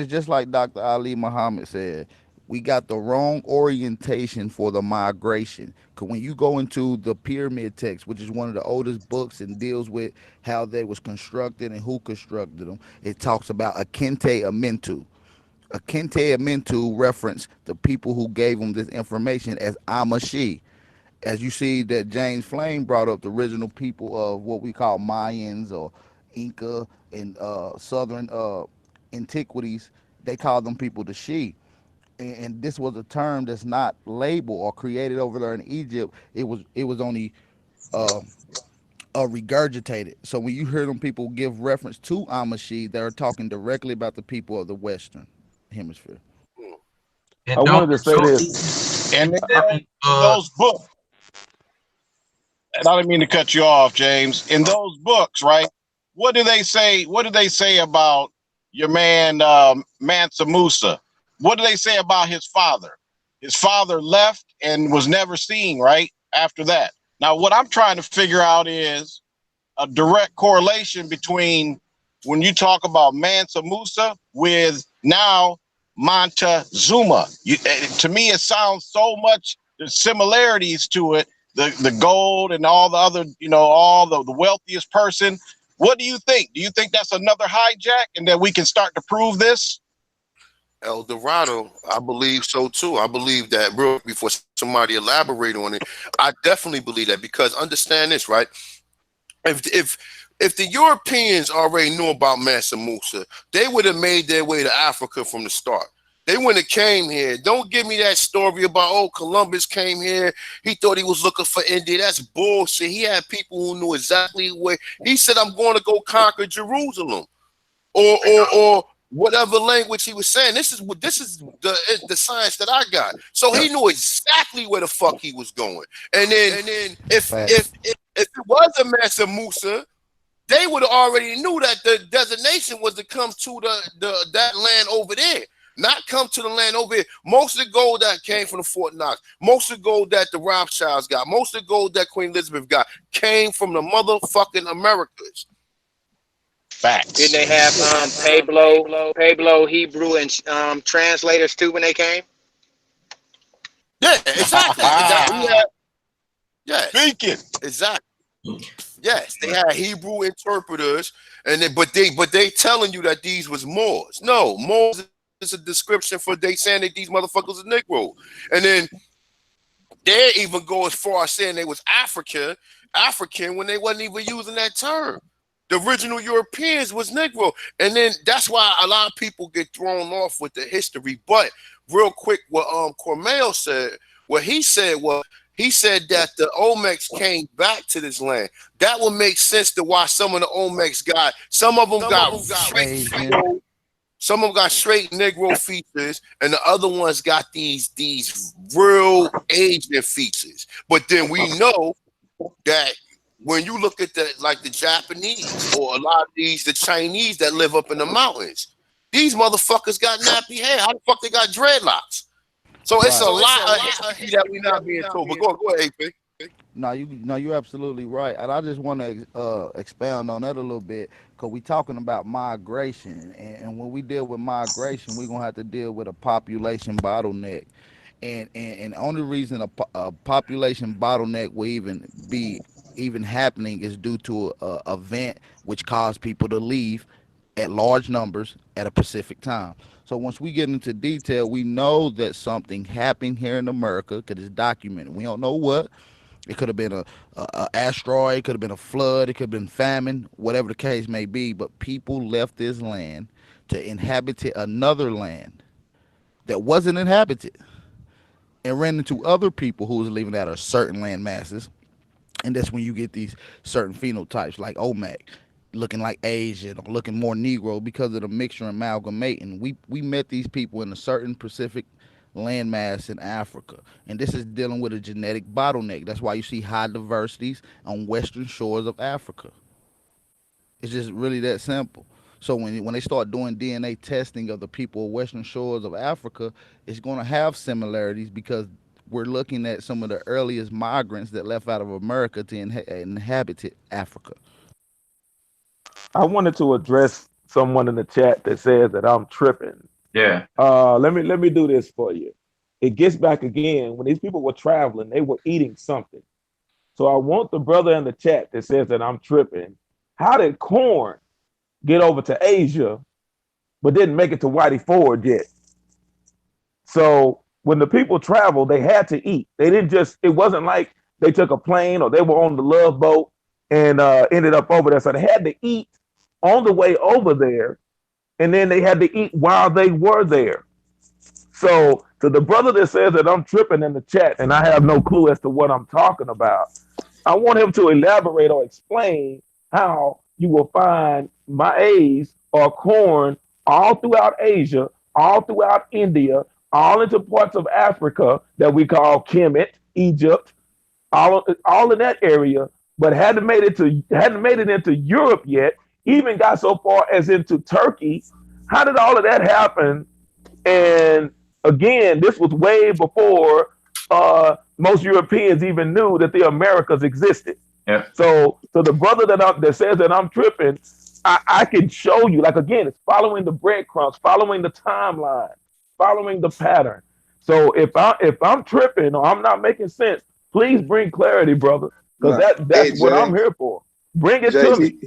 just like Dr. Ali Muhammad said, we got the wrong orientation for the migration. Because when you go into the pyramid text, which is one of the oldest books and deals with how they was constructed and who constructed them, it talks about a Kente Amentu. A Kente Amentu reference the people who gave them this information as Amashi. As you see that James Flame brought up the original people of what we call Mayans or Inca and southern antiquities, they called them people the Shi. And this was a term that's not labeled or created over there in Egypt. It was only regurgitated. So when you hear them people give reference to Amashi, they're talking directly about the people of the Western Hemisphere. I wanted to say this. And in those books, and I didn't mean to cut you off, James. In those books, right? What do they say? What do they say about your man Mansa Musa? What do they say about his father? His father left and was never seen, right? After that. Now, what I'm trying to figure out is a direct correlation between when you talk about Mansa Musa with now Montezuma. To me, it sounds so much, there's similarities to it. The gold and all the other, all the wealthiest person. What do you think? Do you think that's another hijack and that we can start to prove this? El Dorado, I believe so too. I believe that real before somebody elaborate on it, I definitely believe that because understand this, right? If the Europeans already knew about Mansa Musa, they would have made their way to Africa from the start. They wouldn't have came here. Don't give me that story about Columbus came here. He thought he was looking for India. That's bullshit. He had people who knew exactly where. He said, "I'm going to go conquer Jerusalem," or whatever language he was saying. This is the science that I got. So he knew exactly where the fuck he was going. And then if it was a Mansa Musa, they would have already knew that the designation was to come to that land over there, not come to the land over here. Most of the gold that came from the Fort Knox, most of the gold that the Rothschilds got, most of the gold that Queen Elizabeth got came from the motherfucking Americas. Facts. Didn't they have Pablo Hebrew and translators too when they came? Yeah, exactly. Yeah, Speaking. Exactly. Yes, they had Hebrew interpreters, and but they telling you that these was Moors. No, Moors is a description for they saying that these motherfuckers are Negro, and then they even go as far as saying they was African when they wasn't even using that term. The original Europeans was Negro. And then that's why a lot of people get thrown off with the history. But real quick, what Cormel said, what he said was, he said that the Olmecs came back to this land. That would make sense to why some of the Olmecs got, some of them got straight Negro features, and the other ones got these real Asian features. But then we know that when you look at the Japanese or a lot of the Chinese that live up in the mountains, these motherfuckers got nappy hair. How the fuck they got dreadlocks? So it's a lot of history that we not being told. But go ahead, AP. No, you're absolutely right, and I just want to expound on that a little bit because we're talking about migration, and when we deal with migration, we're gonna have to deal with a population bottleneck, and the only reason a population bottleneck will even happening is due to a event which caused people to leave at large numbers at a specific time. So once we get into detail, we know that something happened here in America because it's documented. We don't know what. It could have been a asteroid, it could have been a flood, it could have been famine, whatever the case may be. But people left this land to inhabit another land that wasn't inhabited and ran into other people who was living at a certain land masses. And that's when you get these certain phenotypes like OMAC, looking like Asian or looking more Negro because of the mixture and amalgamating. We met these people in a certain Pacific landmass in Africa. And this is dealing with a genetic bottleneck. That's why you see high diversities on western shores of Africa. It's just really that simple. So when they start doing DNA testing of the people of western shores of Africa, it's going to have similarities because we're looking at some of the earliest migrants that left out of America to inhabit Africa. I wanted to address someone in the chat that says that I'm tripping. Yeah. Let me do this for you. It gets back again. When these people were traveling, they were eating something. So I want the brother in the chat that says that I'm tripping. How did corn get over to Asia, but didn't make it to Whitey Ford yet? So when the people traveled, they had to eat. They didn't just, it wasn't like they took a plane or they were on the Love Boat and ended up over there. So they had to eat on the way over there, and then they had to eat while they were there. So to the brother that says that I'm tripping in the chat and I have no clue as to what I'm talking about, I want him to elaborate or explain how you will find maize or corn all throughout Asia, all throughout India, all into parts of Africa that we call Kemet, Egypt, all in that area, but hadn't made it into Europe yet, even got so far as into Turkey. How did all of that happen? And again, this was way before most Europeans even knew that the Americas existed. Yeah. So the brother that says that I'm tripping, I can show you, like, again, it's following the breadcrumbs, following the timeline, following the pattern. So if I'm tripping or I'm not making sense, please bring clarity, brother, because that's what I'm here for. Bring it to me.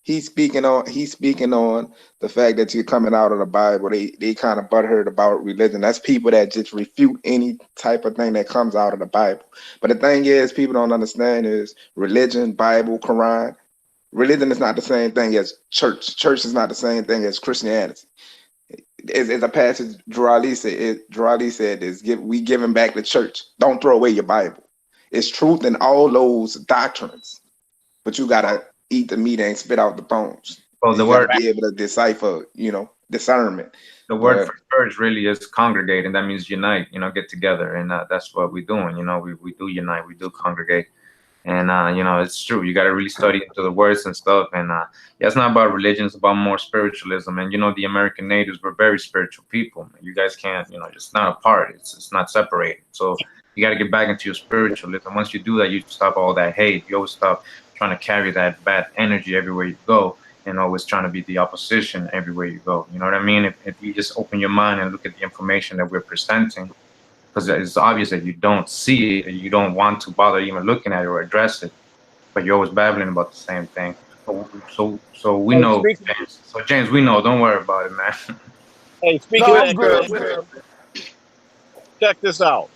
He's speaking on the fact that you're coming out of the Bible. They kind of butthurt about religion. That's people that just refute any type of thing that comes out of the Bible. But the thing is, people don't understand is religion, Bible, Quran. Religion is not the same thing as church. Church is not the same thing as Christianity. As a passage Durali said is we giving back the church. Don't throw away your Bible. It's truth in all those doctrines, but you gotta eat the meat and spit out the bones. Well, the you word be able to decipher, discernment. The word for church really is congregate, and that means unite. Get together, and that's what we're doing. We do unite, we do congregate, and it's true. You got to really study into the words and stuff. And it's not about religion; it's about more spiritualism. And the American natives were very spiritual people. You guys can't, just not apart. It's not separated. So you got to get back into your spiritualism. Once you do that, you stop all that hate. You always stop trying to carry that bad energy everywhere you go, and always trying to be the opposition everywhere you go. You know what I mean? If you just open your mind and look at the information that we're presenting, because it's obvious that you don't see it and you don't want to bother even looking at it or address it, but you're always babbling about the same thing. So we know, James. So James, we know. Don't worry about it, man. Hey, speaking of that, check this out.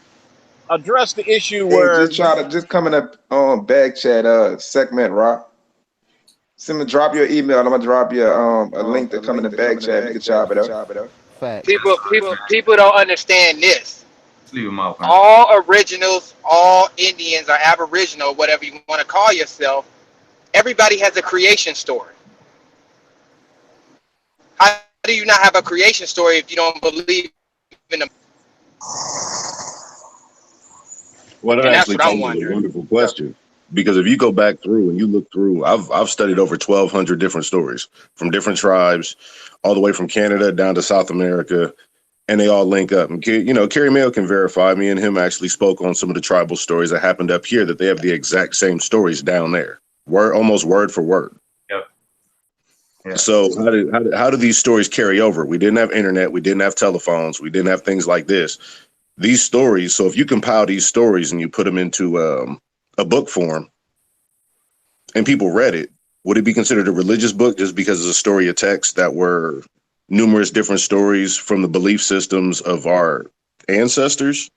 Address the issue where just coming up on back chat segment, Rock. Drop your email. I'm gonna drop you a link to come in the back chat. You can chop it up. Fact. People don't understand this. Leave them out, man. All originals, all Indians or Aboriginal, whatever you want to call yourself, everybody has a creation story. How do you not have a creation story if you don't believe in them? Well, that actually is a wonderful question. Because if you go back through and you look through, I've studied over 1,200 different stories from different tribes, all the way from Canada down to South America, and they all link up. And Kerry Mayo can verify. Me and him actually spoke on some of the tribal stories that happened up here, that they have the exact same stories down there, almost word for word. Yep. Yeah. So how do these stories carry over? We didn't have internet, we didn't have telephones, we didn't have things like this. These stories. So if you compile these stories and you put them into a book form, and people read it, Would it be considered a religious book just because it's a story of text that were numerous different stories from the belief systems of our ancestors?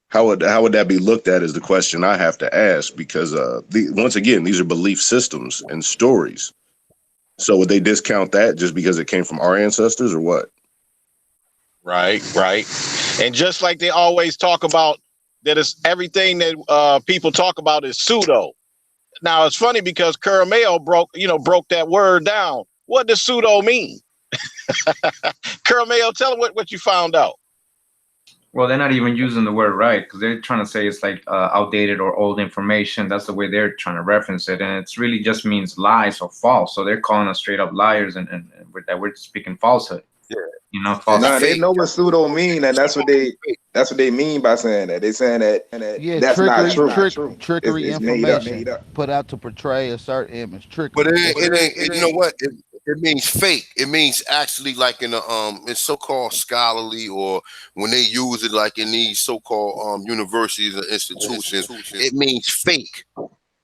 How would that be looked at is the question I have to ask because once again these are belief systems and stories. So would they discount that just because it came from our ancestors or what? Right, right. And just like they always talk about that is everything that people talk about is pseudo. Now it's funny because Caramel broke that word down. What does pseudo mean? Caramel, tell them what you found out. Well, they're not even using the word right because they're trying to say it's like outdated or old information. That's the way they're trying to reference it, and it's really just means lies or false. So they're calling us straight up liars, and that we're speaking falsehood. Yeah. You know, false. Nah, they know what pseudo mean, and that's what they mean by saying that. They saying that Yeah, that's not trickery, true. trickery It's made up. information put out to portray a certain image. But Trickery. it ain't. You know what? It means fake. It means actually like in so-called scholarly or when they use it like in these so-called universities and institutions, it means fake.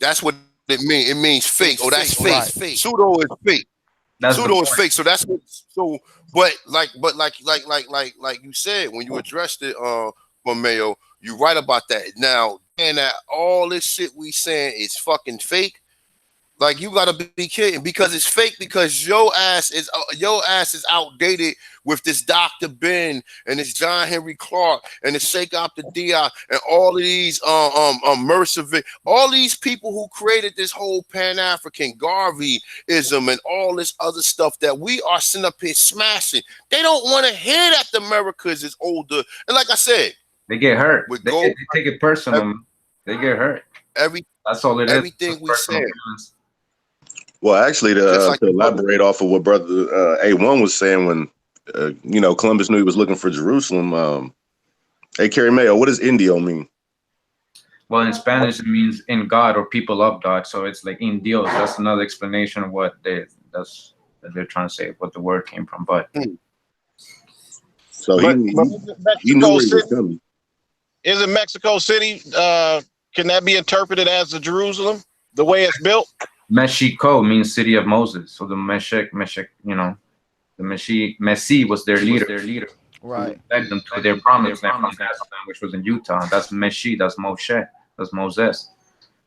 That's what it means. It means fake. Oh, that's fake. Right. Pseudo is fake. That's the Pseudo is point. fake. So that's what. So, but like you said when you addressed it, Mayo, you right about that. Now, and that all this shit we saying is fucking fake. Like you gotta be kidding because it's fake because your ass is outdated with this Dr. Ben and this John Henry Clark and the Sheikh Abdul Diop and all of these Mercer, all these people who created this whole Pan African Garveyism and all this other stuff that we are sitting up here smashing. They don't want to hear that the Americas is older. And like I said, They get hurt. with They take it personal. They get hurt. That's all it is. everything we Personal said. feelings. Well, actually, Just like to the brother. elaborate off of what brother A1 was saying when Columbus knew he was looking for Jerusalem. Hey, Carrie Mayo, what does Indio mean? Well, in Spanish it means in God or people of God. So it's like in Dios. That's another explanation of what that they're trying to say, what the word came from. But So But he knew Mexico where he was City coming. isn't Mexico City. Can that be interpreted as the Jerusalem, the way it's built? Mexico means city of Moses. So the Meshech, the Messi was their leader. Right. Led them to their promised land, which was in Utah. That's Meshi, that's Moshe, that's Moses.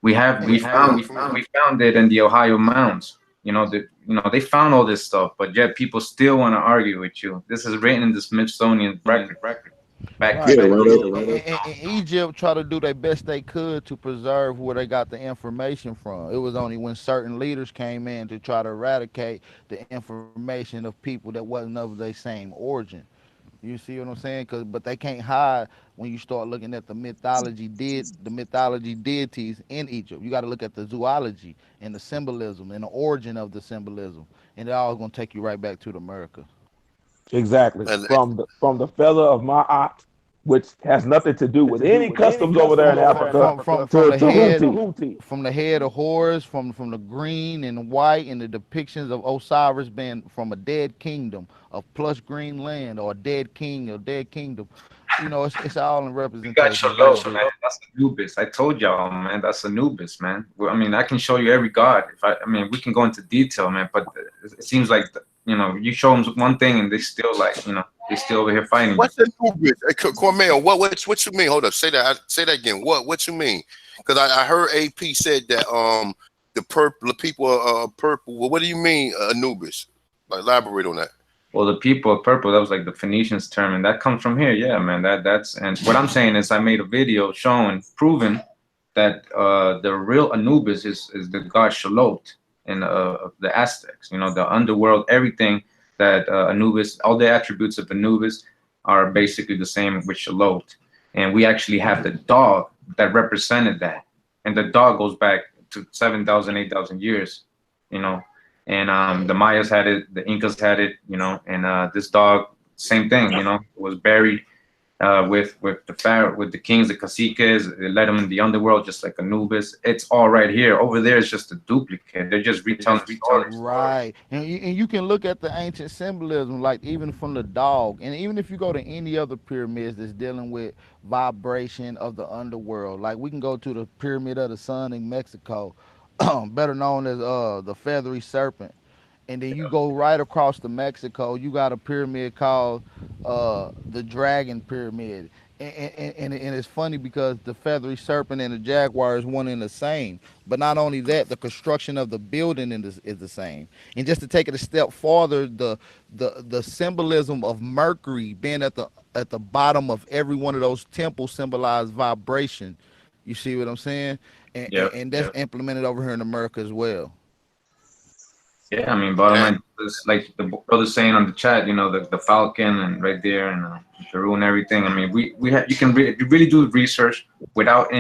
We found it in the Ohio mounds. They found all this stuff, but yet people still want to argue with you. This is written in the Smithsonian record. Back Right. Right. And Egypt tried to do their best they could to preserve where they got the information from. It was only when certain leaders came in to try to eradicate the information of people that wasn't of their same origin. You see what I'm saying? But they can't hide when you start looking at the mythology deities in Egypt. You got to look at the zoology and the symbolism and the origin of the symbolism, and it all gonna take you right back to the America. Exactly. And From the feather of my ox, which has nothing to do with any customs over there in Africa, From to Houthi. the head of Horus, from the green and white, and the depictions of Osiris being from a dead kingdom of plush green land or a dead king or dead kingdom. It's all in we got representation. Shalom, man. That's Anubis. I told y'all, man. That's Anubis, man. Well, I mean, I can show you every god. I mean, we can go into detail, man. But it seems like you show them one thing and they still they still over here fighting. what's the new bitch? Hey, Cormel, what you mean? Hold up, say that again. What you mean? Because I heard AP said that the people are purple. Well, what do you mean Anubis? Like, elaborate on that. Well, the people of purple, that was like the Phoenicians term, and that comes from here. Yeah, man. That's and what I'm saying is I made a video proving that the real Anubis is the god Shalot and the Aztecs. The underworld, everything that Anubis, all the attributes of Anubis are basically the same with Shalot. And we actually have the dog that represented that. And the dog goes back to 7,000, 8,000 years, And the Mayas had it, the Incas had it, and this dog, same thing, was buried with the pharaoh, with the kings, the caciques. They led them in the underworld, just like Anubis. It's all right here. Over there is just a duplicate. They're just retelling stories. Right, and you can look at the ancient symbolism, like even from the dog, and even if you go to any other pyramids that's dealing with vibration of the underworld, like we can go to the Pyramid of the Sun in Mexico. better known as the feathery serpent. And then you go right across to Mexico, you got a pyramid called the Dragon Pyramid. And it's funny because the feathery serpent and the jaguar is one and the same. But not only that, the construction of the building is the same. And just to take it a step farther, the symbolism of Mercury being at the bottom of every one of those temples symbolize vibration. You see what I'm saying? And that's implemented over here in America as well. Yeah, I mean, bottom line is like the brother saying on the chat, you know, the falcon and right there and Peru and everything. I mean, we have you can really do research without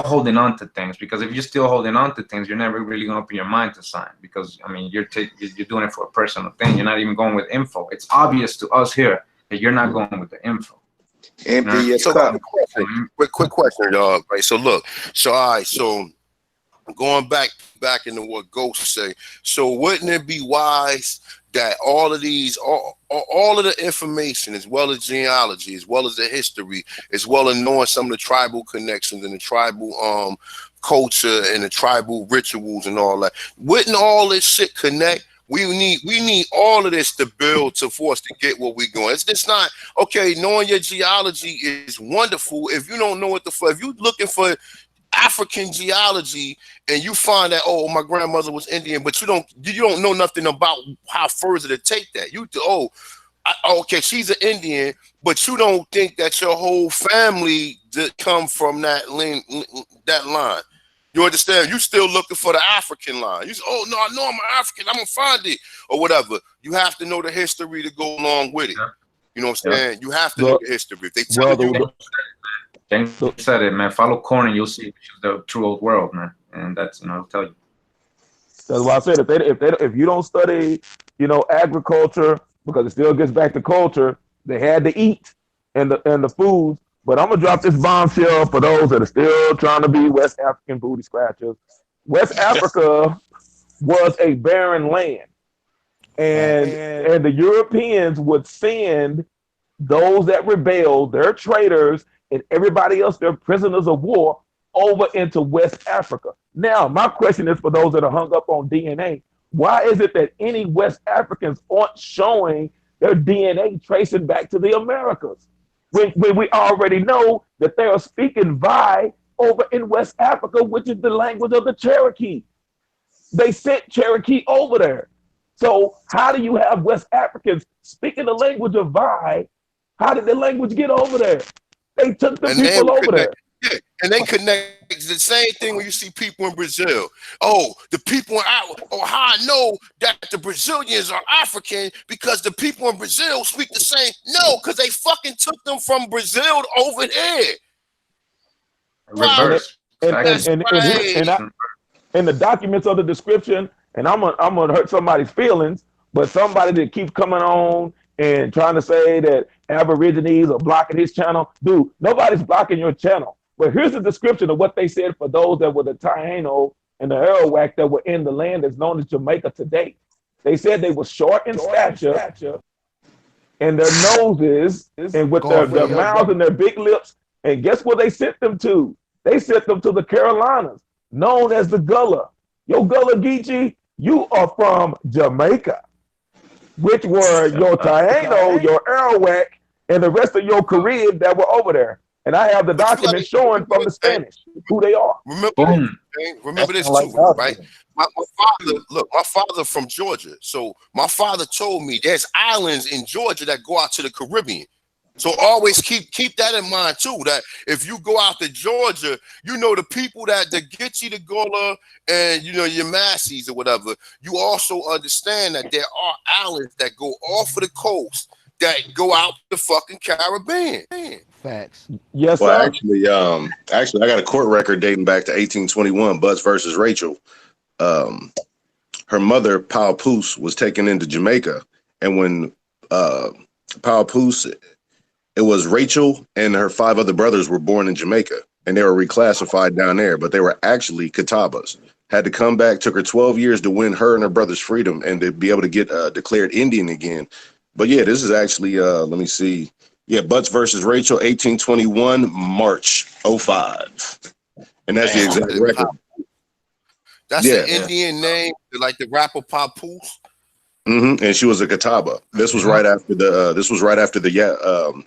holding on to things, because if you're still holding on to things, you're never really going to open your mind to sign, because I mean, you're doing it for a personal thing. You're not even going with info. It's obvious to us here that you're not going with the info. Empty your So cup. quick question, y'all. Right. So look. So all right. So going back into what Ghost say. So wouldn't it be wise that all of the information, as well as genealogy, as well as the history, as well as knowing some of the tribal connections and the tribal culture and the tribal rituals and all that, wouldn't all this shit connect? We need all of this to build for us to get what we're going. It's just not okay. Knowing your geology is wonderful. If you don't know what the fuck, if you're looking for African geology and you find that, oh, my grandmother was Indian, but you don't know nothing about how further to take that. Okay, she's an Indian, but you don't think that your whole family did come from that line. You understand? You still looking for the African line. You say, oh no, I know I'm African, I'm gonna find it or whatever. You have to know the history to go along with it. You know what I'm saying? You have to know the history. If they tell you. James said it, man. Follow corn and you'll see the true old world, man. And that's, I'll tell you. That's why I said if you don't study, agriculture, because it still gets back to culture, they had to eat and the foods. But I'm gonna drop this bombshell for those that are still trying to be West African booty scratchers. West Africa was a barren land, and the Europeans would send those that rebelled, their traitors, and everybody else, they're prisoners of war, over into West Africa. Now, my question is for those that are hung up on DNA, why is it that any West Africans aren't showing their DNA tracing back to the Americas? When we already know that they are speaking Vai over in West Africa, which is the language of the Cherokee. They sent Cherokee over there. So how do you have West Africans speaking the language of Vai? How did the language get over there? They took the people over there. Yeah, and they connect the same thing when you see people in Brazil. Oh, the people how I know that the Brazilians are African because the people in Brazil speak the same. No, because they fucking took them from Brazil over there. Reverse. And the documents of the description, and I'm gonna hurt somebody's feelings, but somebody that keeps coming on and trying to say that Aborigines are blocking his channel. Dude, nobody's blocking your channel. But here's the description of what they said for those that were the Taino and the Arawak that were in the land that's known as Jamaica today. They said they were short in stature, and their noses, and with their mouths and their big lips. And guess where they sent them to? They sent them to the Carolinas, known as the Gullah. Yo, Gullah Geechee, you are from Jamaica, which were your Taino, your Arawak, and the rest of your Caribbean that were over there. And I have the documents showing from the Spanish who they are. Remember this too, right? My father from Georgia. So my father told me there's islands in Georgia that go out to the Caribbean. So always keep that in mind too, that if you go out to Georgia, the people that the Geechee, the Gullah, and your Massies or whatever, you also understand that there are islands that go off of the coast that go out the fucking Caribbean. Facts. Yes, sir. Well, actually, I got a court record dating back to 1821, Butts versus Rachel. Her mother, Papoose, was taken into Jamaica, and when Papoose, it was Rachel and her 5 other brothers were born in Jamaica, and they were reclassified down there, but they were actually Catawbas. Had to come back, took her 12 years to win her and her brother's freedom and to be able to get declared Indian again. But yeah, this is actually, let me see. Yeah, Butts versus Rachel, 1821, March 05. And that's the exact record. That's an Indian name, like the rapper Papoose. And she was a Catawba. This was right after the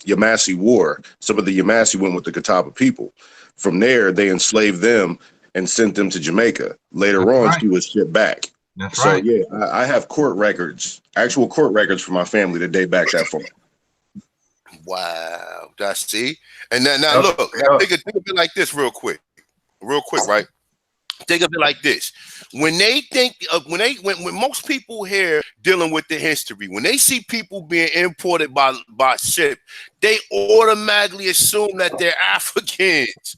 Yamasee War. Some of the Yamasee went with the Catawba people. From there, they enslaved them and sent them to Jamaica. Later on, she was shipped back. So yeah, I have court records, actual court records for my family that date back that far. Wow, that's see. And then now look, now think of it like this, real quick, right? Think of it like this: when they think of when most people here dealing with the history, when they see people being imported by ship, they automatically assume that they're Africans.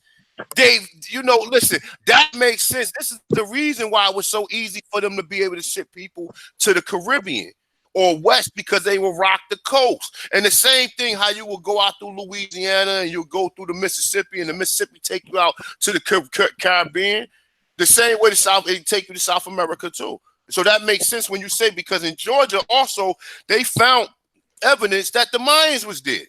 Listen, that makes sense. This is the reason why it was so easy for them to be able to ship people to the Caribbean or West, because they will rock the coast. And the same thing, how you will go out through Louisiana and you'll go through the Mississippi, and the Mississippi take you out to the Caribbean. The same way it take you to South America too. So that makes sense when you say, because in Georgia also they found evidence that the Mayans was there.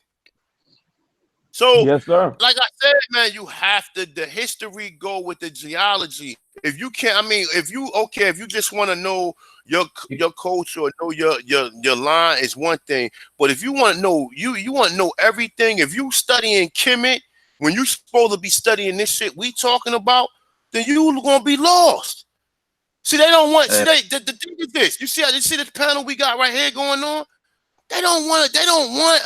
So, yes, sir. Like I said, man, you have to the history go with the geology. If you can't, if you just want to know your culture or know your line is one thing, but if you want to know you want to know everything. If you studying Kemet, when you supposed to be studying this shit we talking about, then you gonna be lost. See, they don't want. See, the thing is this. You see this panel we got right here going on. They don't want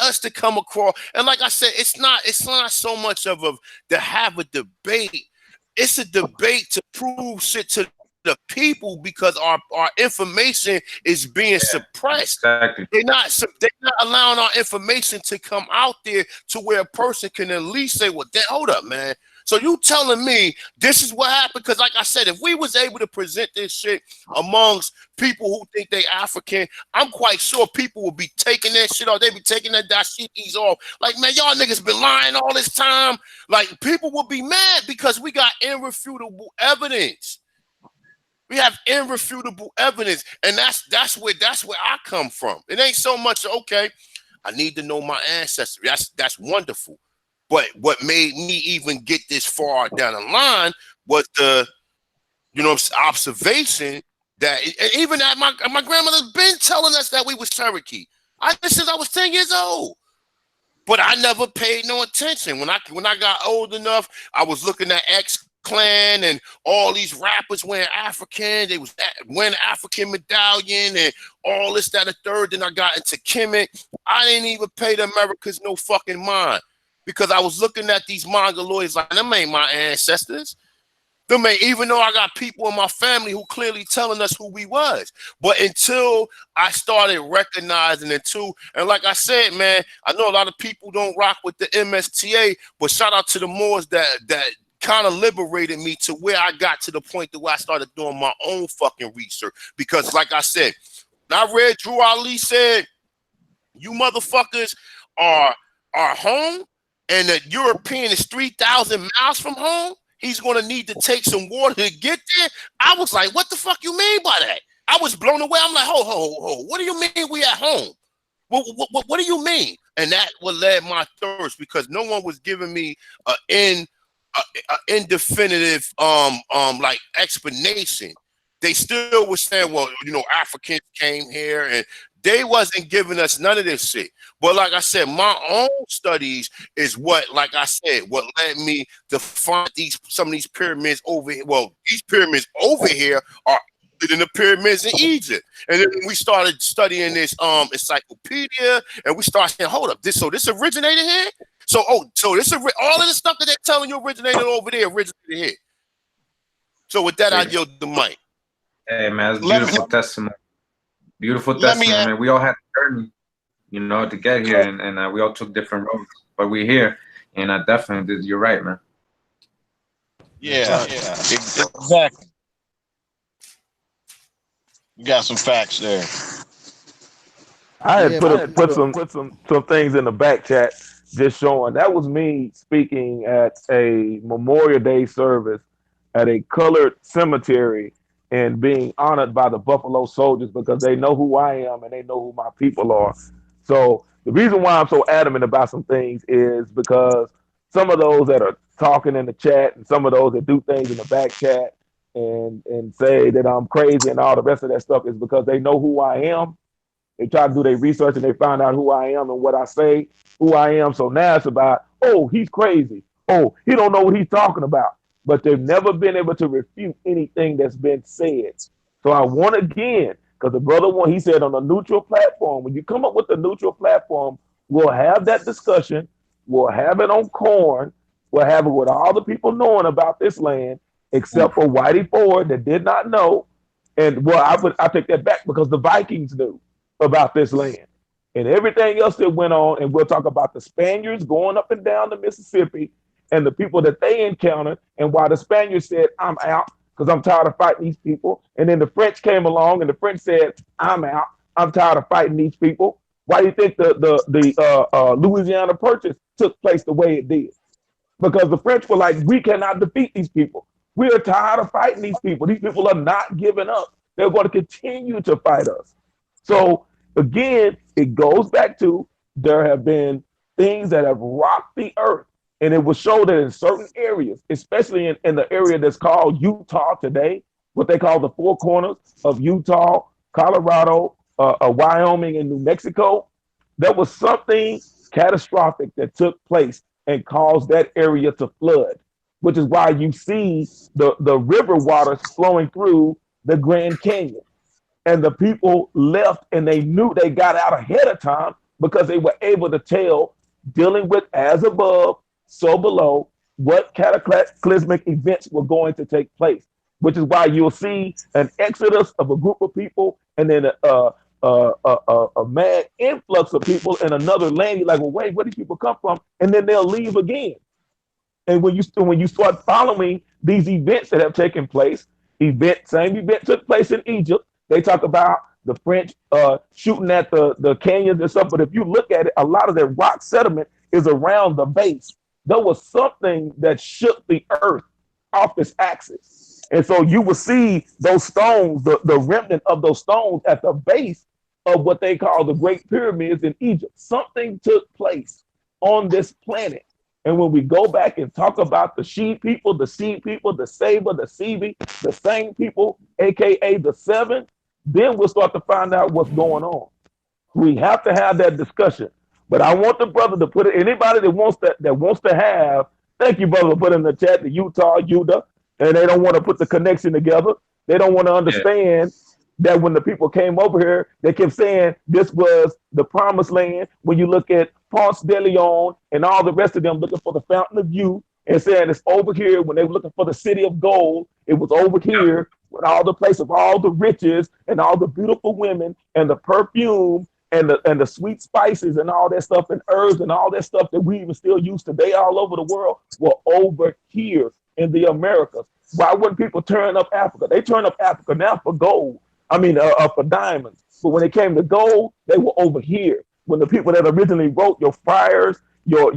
us to come across. And like I said, it's not so much of to have a debate. It's a debate to prove shit to the people, because our information is being suppressed. Exactly. They're not allowing our information to come out there to where a person can at least say, well, hold up, man. So you telling me this is what happened? Because like I said, if we was able to present this shit amongst people who think they African, I'm quite sure people will be taking that shit off. They be taking that dashikis off. Like, man, y'all niggas been lying all this time. Like, people will be mad because we got irrefutable evidence. We have irrefutable evidence, and that's where I come from. It ain't so much, okay, I need to know my ancestry. That's wonderful. But what made me even get this far down the line was the, observation that, and even that my grandmother's been telling us that we was Cherokee. Since I was 10 years old. But I never paid no attention. When I got old enough, I was looking at X-Clan and all these rappers wearing African. They was wearing African medallion and all this, that, and third. Then I got into Kemet. I didn't even pay the Americans no fucking mind, because I was looking at these Mongoloids like, them ain't my ancestors. Even though I got people in my family who clearly telling us who we was. But until I started recognizing it too, and like I said, man, I know a lot of people don't rock with the MSTA, but shout out to the Moors that kind of liberated me to where I got to the point that where I started doing my own fucking research. Because like I said, I read Drew Ali said, you motherfuckers are home, and the European is 3,000 miles from home. He's going to need to take some water to get there. I was like, what the fuck you mean by that? I was blown away. I'm like, ho. What do you mean we at home? What do you mean? And that what led my thirst, because no one was giving me an indefinitive like explanation. They still were saying, well, Africans came here, and they wasn't giving us none of this shit. But like I said, my own studies is what led me to find some of these pyramids over here. Well, these pyramids over here are older than the pyramids in Egypt. And then we started studying this encyclopedia, and we started saying, hold up, this originated here? So this all of the stuff that they're telling you originated over there originated here. So with that, I yield the mic. Hey man, it's beautiful testimony. Beautiful testimony, man. We all had a journey, to get here, and we all took different roads, but we're here, and I definitely, you're right, man. Yeah, exactly. You got some facts there. I had put some things in the back chat, just showing that was me speaking at a Memorial Day service at a colored cemetery and being honored by the Buffalo Soldiers, because they know who I am and they know who my people are. So the reason why I'm so adamant about some things is because some of those that are talking in the chat and some of those that do things in the back chat, and say that I'm crazy and all the rest of that stuff is because they know who I am. They try to do their research and they find out who I am and what I say, who I am. So now it's about, oh, he's crazy. Oh, he don't know what he's talking about. But they've never been able to refute anything that's been said. So I want again, because the brother one, he said on a neutral platform, when you come up with a neutral platform, we'll have that discussion. We'll have it on corn. We'll have it with all the people knowing about this land, except for Whitey Ford that did not know. And well, I take that back because the Vikings knew about this land and everything else that went on. And we'll talk about the Spaniards going up and down the Mississippi and the people that they encountered and why the Spaniards said, I'm out because I'm tired of fighting these people. And then the French came along and the French said, I'm out. I'm tired of fighting these people. Why do you think the Louisiana Purchase took place the way it did? Because the French were like, we cannot defeat these people. We are tired of fighting these people. These people are not giving up. They're going to continue to fight us. So again, it goes back to there have been things that have rocked the earth. And it will show that in certain areas, especially in the area that's called Utah today, what they call the Four Corners of Utah, Colorado, Wyoming, and New Mexico, there was something catastrophic that took place and caused that area to flood, which is why you see the river waters flowing through the Grand Canyon. And the people left and they knew they got out ahead of time because they were able to tell, dealing with as above, so below, what cataclysmic events were going to take place, which is why you'll see an exodus of a group of people and then a mad influx of people in another land. You're like, well, wait, where do these people come from? And then they'll leave again. And when you start following these events that have taken place, same event took place in Egypt. They talk about the French shooting at the canyons and stuff. But if you look at it, a lot of their rock sediment is around the base. There was something that shook the earth off its axis. And so you will see those stones, the remnant of those stones at the base of what they call the Great Pyramids in Egypt. Something took place on this planet. And when we go back and talk about the She people, the Sea people, the Saber, the Sevi, the same people, aka the Seven, then we'll start to find out what's going on. We have to have that discussion. But I want the brother to put it, anybody that wants to have, thank you, brother, for putting in the chat, the Utah, and they don't want to put the connection together. They don't want to understand that when the people came over here, they kept saying this was the promised land. When you look at Ponce de Leon and all the rest of them looking for the fountain of youth and saying it's over here, when they were looking for the city of gold, it was over here with all the place of all the riches and all the beautiful women and the perfume and the sweet spices and all that stuff and herbs and all that stuff that we even still use today all over the world were over here in the Americas. Why wouldn't people turn up Africa? They turn up Africa now for gold. For diamonds. But when it came to gold, they were over here. When the people that originally wrote, your friars, your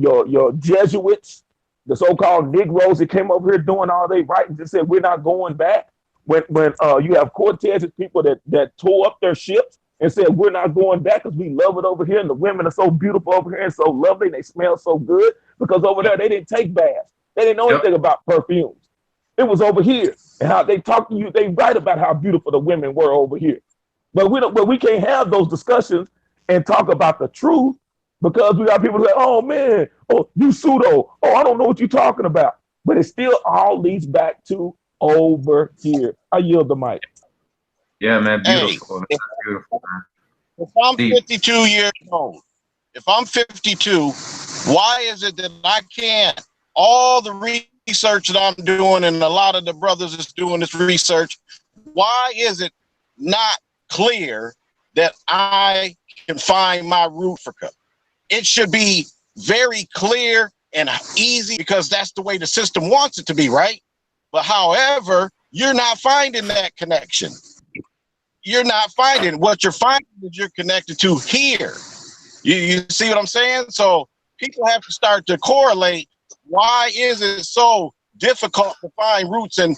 Jesuits, the so-called Negroes that came over here doing all their writings and said, we're not going back. When you have Cortez's people that tore up their ships and said, we're not going back because we love it over here. And the women are so beautiful over here and so lovely. And they smell so good because over there, they didn't take baths. They didn't know anything about perfumes. It was over here. And how they talk to you, they write about how beautiful the women were over here. But we can't have those discussions and talk about the truth because we got people who say, oh man, oh, you pseudo. Oh, I don't know what you're talking about. But it still all leads back to over here. I yield the mic. Yeah, man, beautiful. Hey, Beautiful, man. If I'm 52 years old, why is it that I can't, all the research that I'm doing and a lot of the brothers that's doing this research, why is it not clear that I can find my root Africa? It should be very clear and easy because that's the way the system wants it to be, right? But however, you're not finding that connection. You're not finding what you're finding is you're connected to here. You see what I'm saying? So people have to start to correlate. Why is it so difficult to find roots in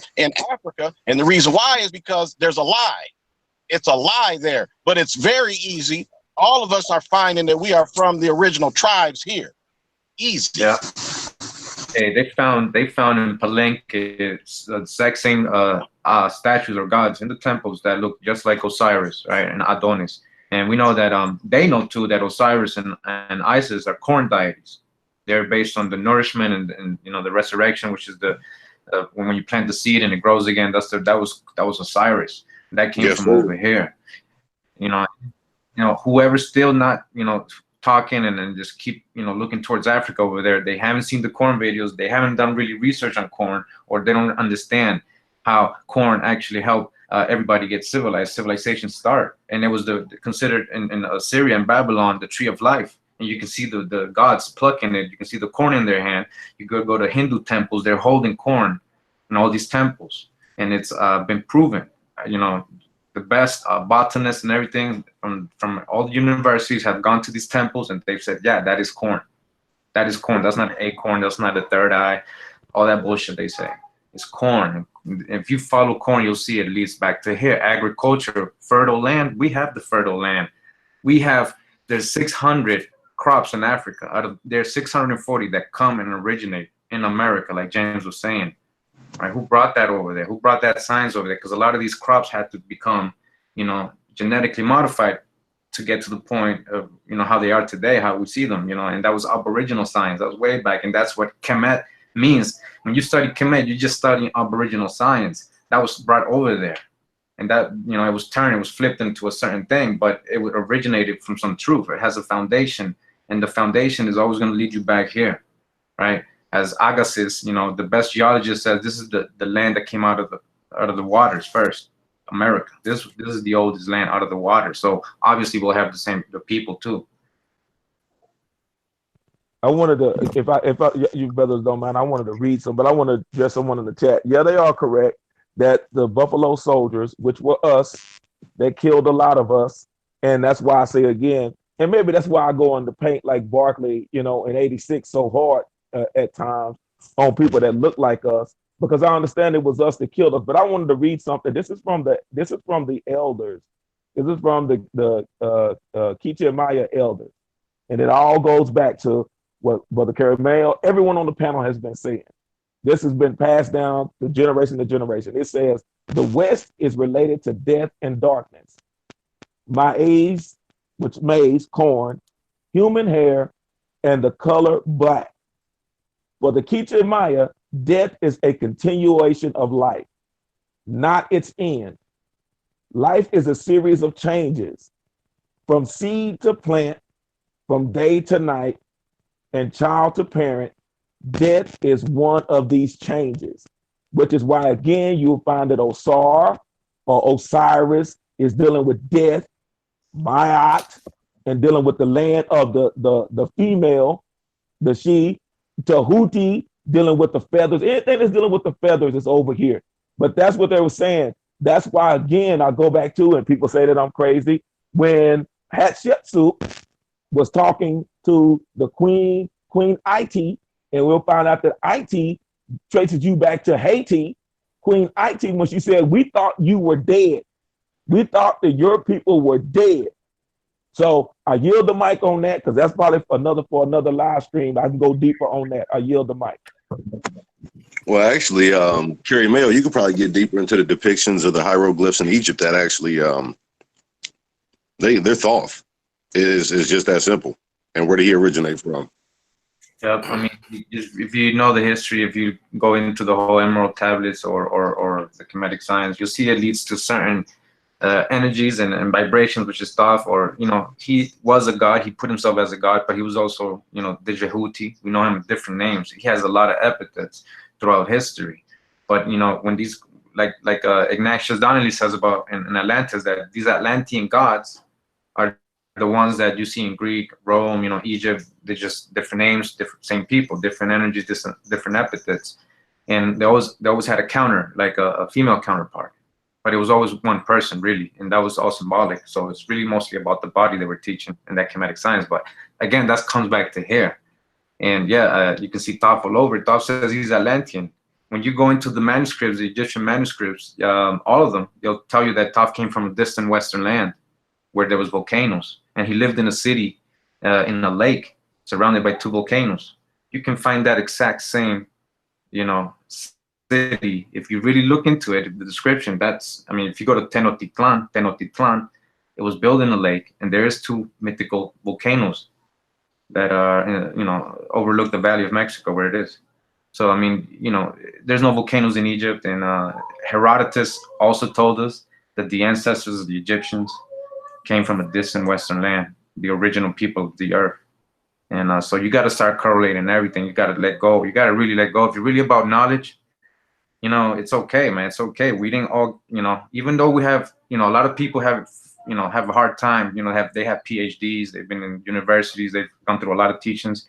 Africa? And the reason why is because there's a lie. It's a lie there, but it's very easy. All of us are finding that we are from the original tribes here. Easy. Yeah. Hey, they found in Palenque the exact same statues or gods in the temples that look just like Osiris, right, and Adonis. And we know that they know too that Osiris and Isis are corn deities. They're based on the nourishment and you know the resurrection, which is the when you plant the seed and it grows again. That was Osiris. That came from over here. You know, whoever's still not talking and just keep looking towards Africa over there, they haven't seen the corn videos, they haven't done really research on corn, or they don't understand how corn actually helped everybody get civilization start. And it was considered in Assyria and Babylon the tree of life, and you can see the gods plucking it, you can see the corn in their hand. You go to Hindu temples, they're holding corn in all these temples, and it's been proven. The best botanists and everything from all the universities have gone to these temples, and they've said, yeah, that is corn. That is corn. That's not an acorn. That's not a third eye. All that bullshit they say. It's corn. If you follow corn, you'll see it leads back to here. Agriculture, fertile land. We have the fertile land. There's 600 crops in Africa. There's 640 that come and originate in America, like James was saying. Right? Who brought that over there? Who brought that science over there? Because a lot of these crops had to become, genetically modified to get to the point of, how they are today, how we see them, and that was Aboriginal science. That was way back, and that's what Kemet means. When you study Kemet, you just study Aboriginal science. That was brought over there, and that, it was flipped into a certain thing, but it originated from some truth. It has a foundation, and the foundation is always going to lead you back here, right? As Agassiz, the best geologist, says, this is the land that came out of the waters first, America. This is the oldest land out of the water. So obviously we'll have the people too. I wanted to, if you brothers don't mind, I wanted to read some, but I want to address someone in the chat. Yeah, they are correct that the Buffalo Soldiers, which were us, they killed a lot of us, and that's why I say again, and maybe that's why I go on to paint like Barkley, in '86 so hard. At times on people that look like us, because I understand it was us that killed us. But I wanted to read something. This is from the elders. This is from the Kiche Maya elders, and it all goes back to what Brother Caramel, everyone on the panel has been saying. This has been passed down to generation to generation. It says the West is related to death and darkness. Maize, corn, human hair, and the color black. For the Kiche Maya, death is a continuation of life, not its end. Life is a series of changes, from seed to plant, from day to night, and child to parent. Death is one of these changes, which is why, again, you'll find that Osar or Osiris is dealing with death, Maat, and dealing with the land of the female, the she, Tahuti dealing with the feathers. Anything that's dealing with the feathers is over here. But that's what they were saying. That's why, again, I go back to, and people say that I'm crazy, when Hatshepsut was talking to the Queen Iti, and we'll find out that Iti traces you back to Haiti. Queen Iti, when she said, we thought you were dead. We thought that your people were dead. So I yield the mic on that, because that's probably for another live stream. I can go deeper on that. I yield the mic. Well, actually, Kerry Mail, you could probably get deeper into the depictions of the hieroglyphs in Egypt that actually they're Thoth. It's just that simple. And where did he originate from? Yep. I mean, if you know the history, if you go into the whole Emerald Tablets or the Kemetic science, you'll see it leads to certain energies and vibrations, which is Thoth, or he was a god. He put himself as a god, but he was also the Jehuti. We know him with different names. He has a lot of epithets throughout history. But when these like Ignatius Donnelly says about in Atlantis, that these Atlantean gods are the ones that you see in Greek, Rome, Egypt. They're just different names, same people, different energies, different epithets, and they always had a counter, like a female counterpart. But it was always one person, really, and that was all symbolic. So it's really mostly about the body they were teaching in that Kemetic science. But again, that comes back to here. And yeah, you can see Thoth all over. Thoth says he's Atlantean. When you go into the manuscripts, the Egyptian manuscripts, all of them, they'll tell you that Thoth came from a distant western land where there was volcanoes. And he lived in a city, in a lake, surrounded by 2 volcanoes. you can find that exact same, you know, city. If you really look into it, the description, that's, I mean, if you go to Tenochtitlan, it was built in a lake, and there is 2 mythical volcanoes that are, you know, overlook the Valley of Mexico where it is. So, I mean, you know, there's no volcanoes in Egypt. And Herodotus also told us that the ancestors of the Egyptians came from a distant Western land, the original people of the earth. And so you got to start correlating everything. You got to let go. You got to really let go. If you're really about knowledge, you know, it's okay, man. It's okay. We didn't all, you know, even though we have, you know, a lot of people have, you know, have a hard time, you know, they have PhDs, they've been in universities, they've gone through a lot of teachings,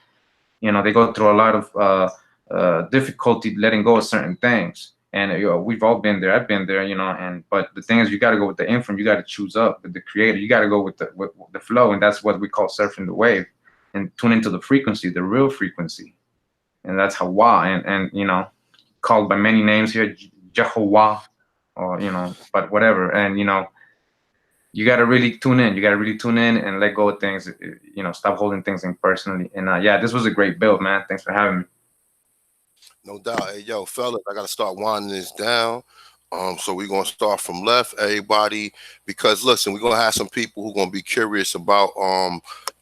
you know, they go through a lot of difficulty letting go of certain things. And you know, we've all been there. I've been there, you know. But the thing is, you got to go with the inference. You got to choose up with the creator. You got to go with the flow, and that's what we call surfing the wave, and tune into the frequency, the real frequency, and that's Hawa, and you know, called by many names here, Jehovah, or you know, but whatever. And you know, you got to really tune in. You got to really tune in and let go of things. You know, stop holding things in personally. And yeah, this was a great build, man. Thanks for having me. No doubt. Hey, yo, fellas, I got to start winding this down. So we're going to start from left, everybody, because listen, we're going to have some people who are going to be curious about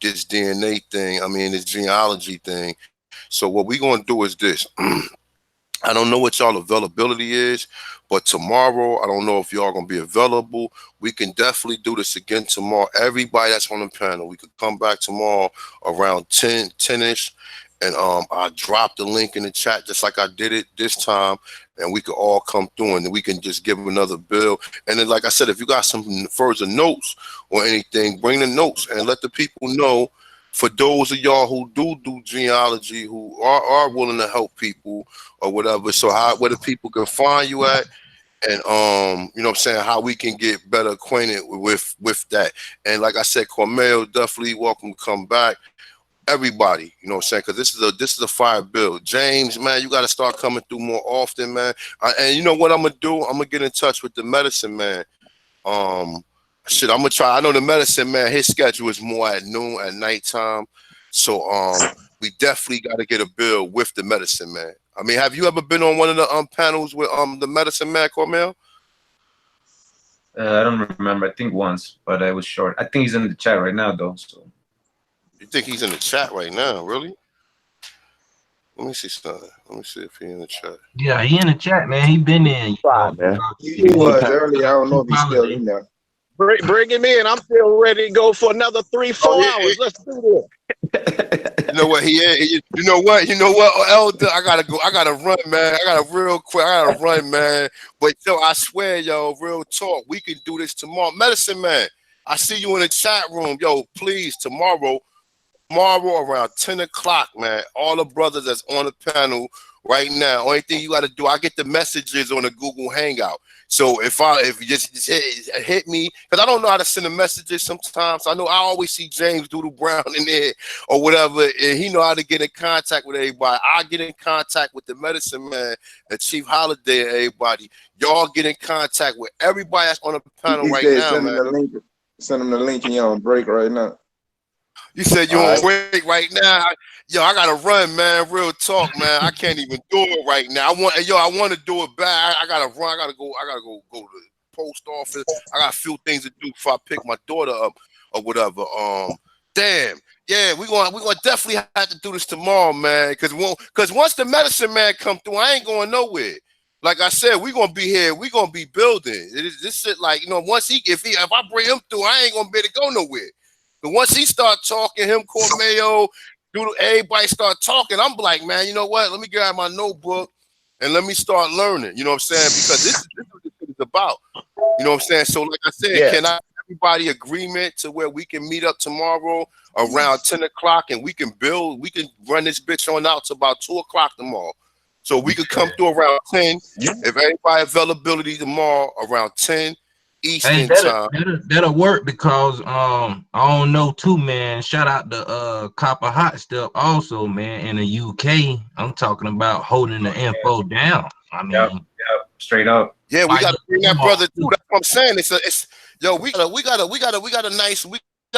this DNA thing. I mean, this genealogy thing. So what we're going to do is this. I don't know what y'all availability is, but tomorrow, I don't know if y'all going to be available. We can definitely do this again tomorrow. Everybody that's on the panel, we could come back tomorrow around 10-ish. And I dropped the link in the chat just like I did it this time, and we could all come through and then we can just give another bill. And then, like I said, if you got some further notes or anything, bring the notes and let the people know. For those of y'all who do genealogy, who are willing to help people or whatever, so where the people can find you at, and you know what I'm saying, how we can get better acquainted with that. And like I said, Cormel, definitely welcome to come back. Everybody, you know what I'm saying, because this is a fire build. James, man, you got to start coming through more often, man. And you know what I'm gonna do? I'm gonna get in touch with the medicine man. Shit, I'm gonna try. I know the medicine man, his schedule is more at noon, at nighttime. So we definitely got to get a bill with the medicine man. I mean, have you ever been on one of the panels with the medicine man, Cormel? I don't remember. I think once, but it was short. I think he's in the chat right now, though. So. You think he's in the chat right now? Really? Let me see something. Let me see if he's in the chat. Yeah, he in the chat, man. He been in. He was earlier. I don't know if he's still in there. Bring him in. I'm still ready to go for another 3-4 hours. Let's do this. You know what he is? You know what, Elder? I gotta go. I gotta run, man. I gotta run, man. But yo, I swear, yo, real talk. We can do this tomorrow. Medicine man, I see you in the chat room. Yo, please, tomorrow around 10 o'clock, man. All the brothers that's on the panel right now, only thing you got to do, I get the messages on the Google Hangout. So if you just hit me, because I don't know how to send the messages sometimes. I know I always see James Doodle Brown in there or whatever, and he know how to get in contact with everybody. I get in contact with the medicine man and Chief Holiday and everybody. Y'all get in contact with everybody that's on the panel right now, send man. Send him the link and you're on break right now. You said you're on break right now. Yo, I gotta run, man. Real talk, man. I can't even do it right now. I want to do it back. I gotta run. I gotta go to the post office. I got a few things to do before I pick my daughter up or whatever. Damn. Yeah, we gonna definitely have to do this tomorrow, man. Cause once the medicine man come through, I ain't going nowhere. Like I said, we gonna be here. We gonna be building. This shit, like, you know, if I bring him through, I ain't gonna be able to go nowhere. But once he start talking, him, Cormeo, everybody start talking, I'm like, man, you know what? Let me grab my notebook and let me start learning. You know what I'm saying? Because this is what this is about. You know what I'm saying? So, like I said, Can everybody agreement to where we can meet up tomorrow around 10 o'clock and we can run this bitch on out to about 2 o'clock tomorrow. So we could come through around 10. If everybody availability tomorrow around 10. Eastern time. That'll work because I don't know too, man. Shout out to Copper Hot Step also, man, in the UK. I'm talking about holding the info down. I mean, yep, straight up. Yeah, we gotta bring that brother too. That's what I'm saying. We got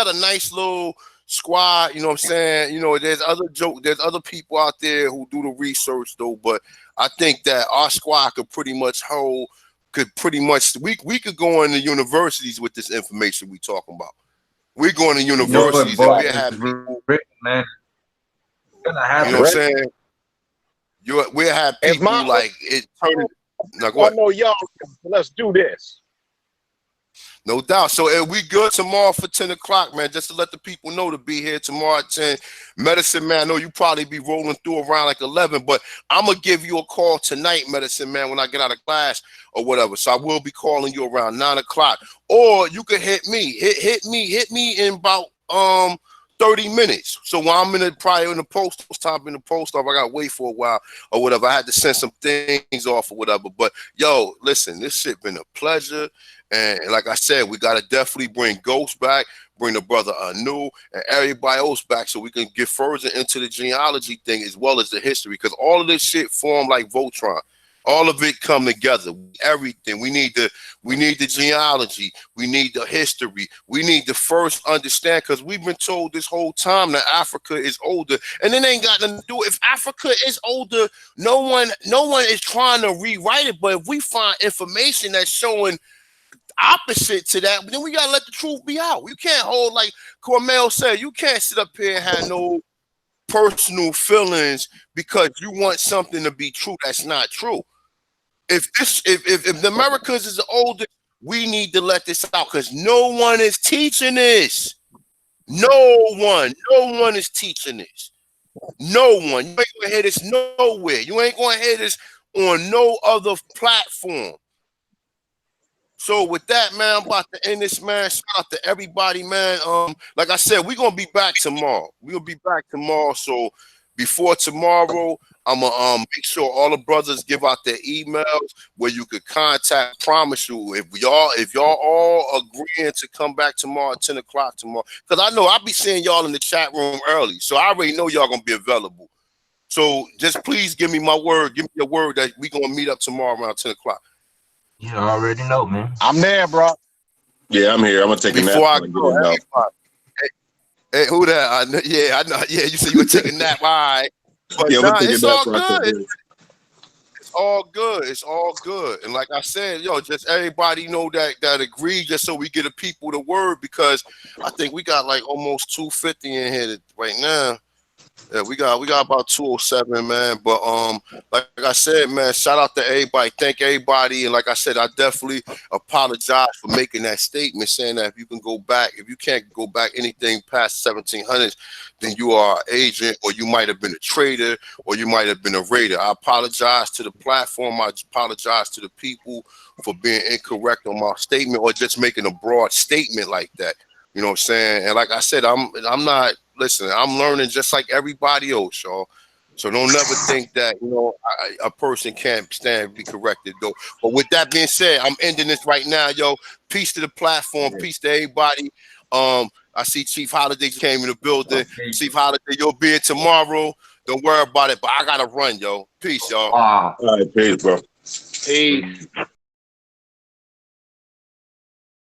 a nice little squad, you know what I'm saying? You know, there's other people out there who do the research though, but I think that our squad could pretty much we could go into universities with this information we talking about. We're going to universities and we have people, man. you know what I'm saying? We'll have people like it turning. Now go ahead. I know y'all. Let's do this. No doubt. So we good tomorrow for 10 o'clock, man. Just to let the people know to be here tomorrow at 10. Medicine Man, I know you probably be rolling through around like 11, but I'm going to give you a call tonight, Medicine Man, when I get out of class or whatever. So I will be calling you around 9 o'clock. Or you can hit me. Hit me in about 30 minutes. So while I'm probably in the post office, I got to wait for a while or whatever. I had to send some things off or whatever. But yo, listen, this shit been a pleasure. And like I said, we got to definitely bring Ghost back, bring the brother Anu and everybody else back so we can get further into the genealogy thing as well as the history. Because all of this shit formed like Voltron. All of it come together. Everything. We need the genealogy. We need the history. We need to first understand, because we've been told this whole time that Africa is older. And it ain't got nothing to do. If Africa is older, no one is trying to rewrite it. But if we find information that's showing opposite to that, then we gotta let the truth be out. You can't hold, like Cormel said, you can't sit up here and have no personal feelings because you want something to be true that's not true. If the Americans is older, we need to let this out because no one is teaching this. No one is teaching this. No one. You ain't gonna hear this nowhere. You ain't gonna hear this on no other platform. So with that, man, I'm about to end this, man. Shout out to everybody, man. Like I said, we're gonna be back tomorrow. We're gonna be back tomorrow. So before tomorrow, I'm gonna make sure all the brothers give out their emails where you could contact. Promise you, if y'all all agreeing to come back tomorrow at 10 o'clock tomorrow, because I know I'll be seeing y'all in the chat room early, so I already know y'all gonna be available. So just please give me my word. Give me your word that we gonna meet up tomorrow around 10 o'clock. You already know, man. I'm there, bro. Yeah, I'm here. I'm gonna take a nap. Before I go, hey, who that? I know. Yeah, you said you would take a nap. All right. But yeah, it's all good. It's all good. It's all good. And like I said, just everybody know that agree, just so we get the people the word, because I think we got like almost 250 in here right now. Yeah, we got about 207, man. But like I said, man, shout out to everybody. Thank everybody. And like I said, I definitely apologize for making that statement, saying that if you can't go back anything past 1700s, then you are an agent, or you might have been a trader, or you might have been a raider. I apologize to the platform. I apologize to the people for being incorrect on my statement, or just making a broad statement like that. You know what I'm saying? And like I said, I'm not. Listen, I'm learning just like everybody else, y'all. So don't never think that, a person can't stand to be corrected, though. But with that being said, I'm ending this right now, yo. Peace to the platform. Peace to everybody. I see Chief Holiday came in the building. Chief Holiday, you'll be in tomorrow. Don't worry about it. But I got to run, yo. Peace, y'all. All right, peace, bro. Peace.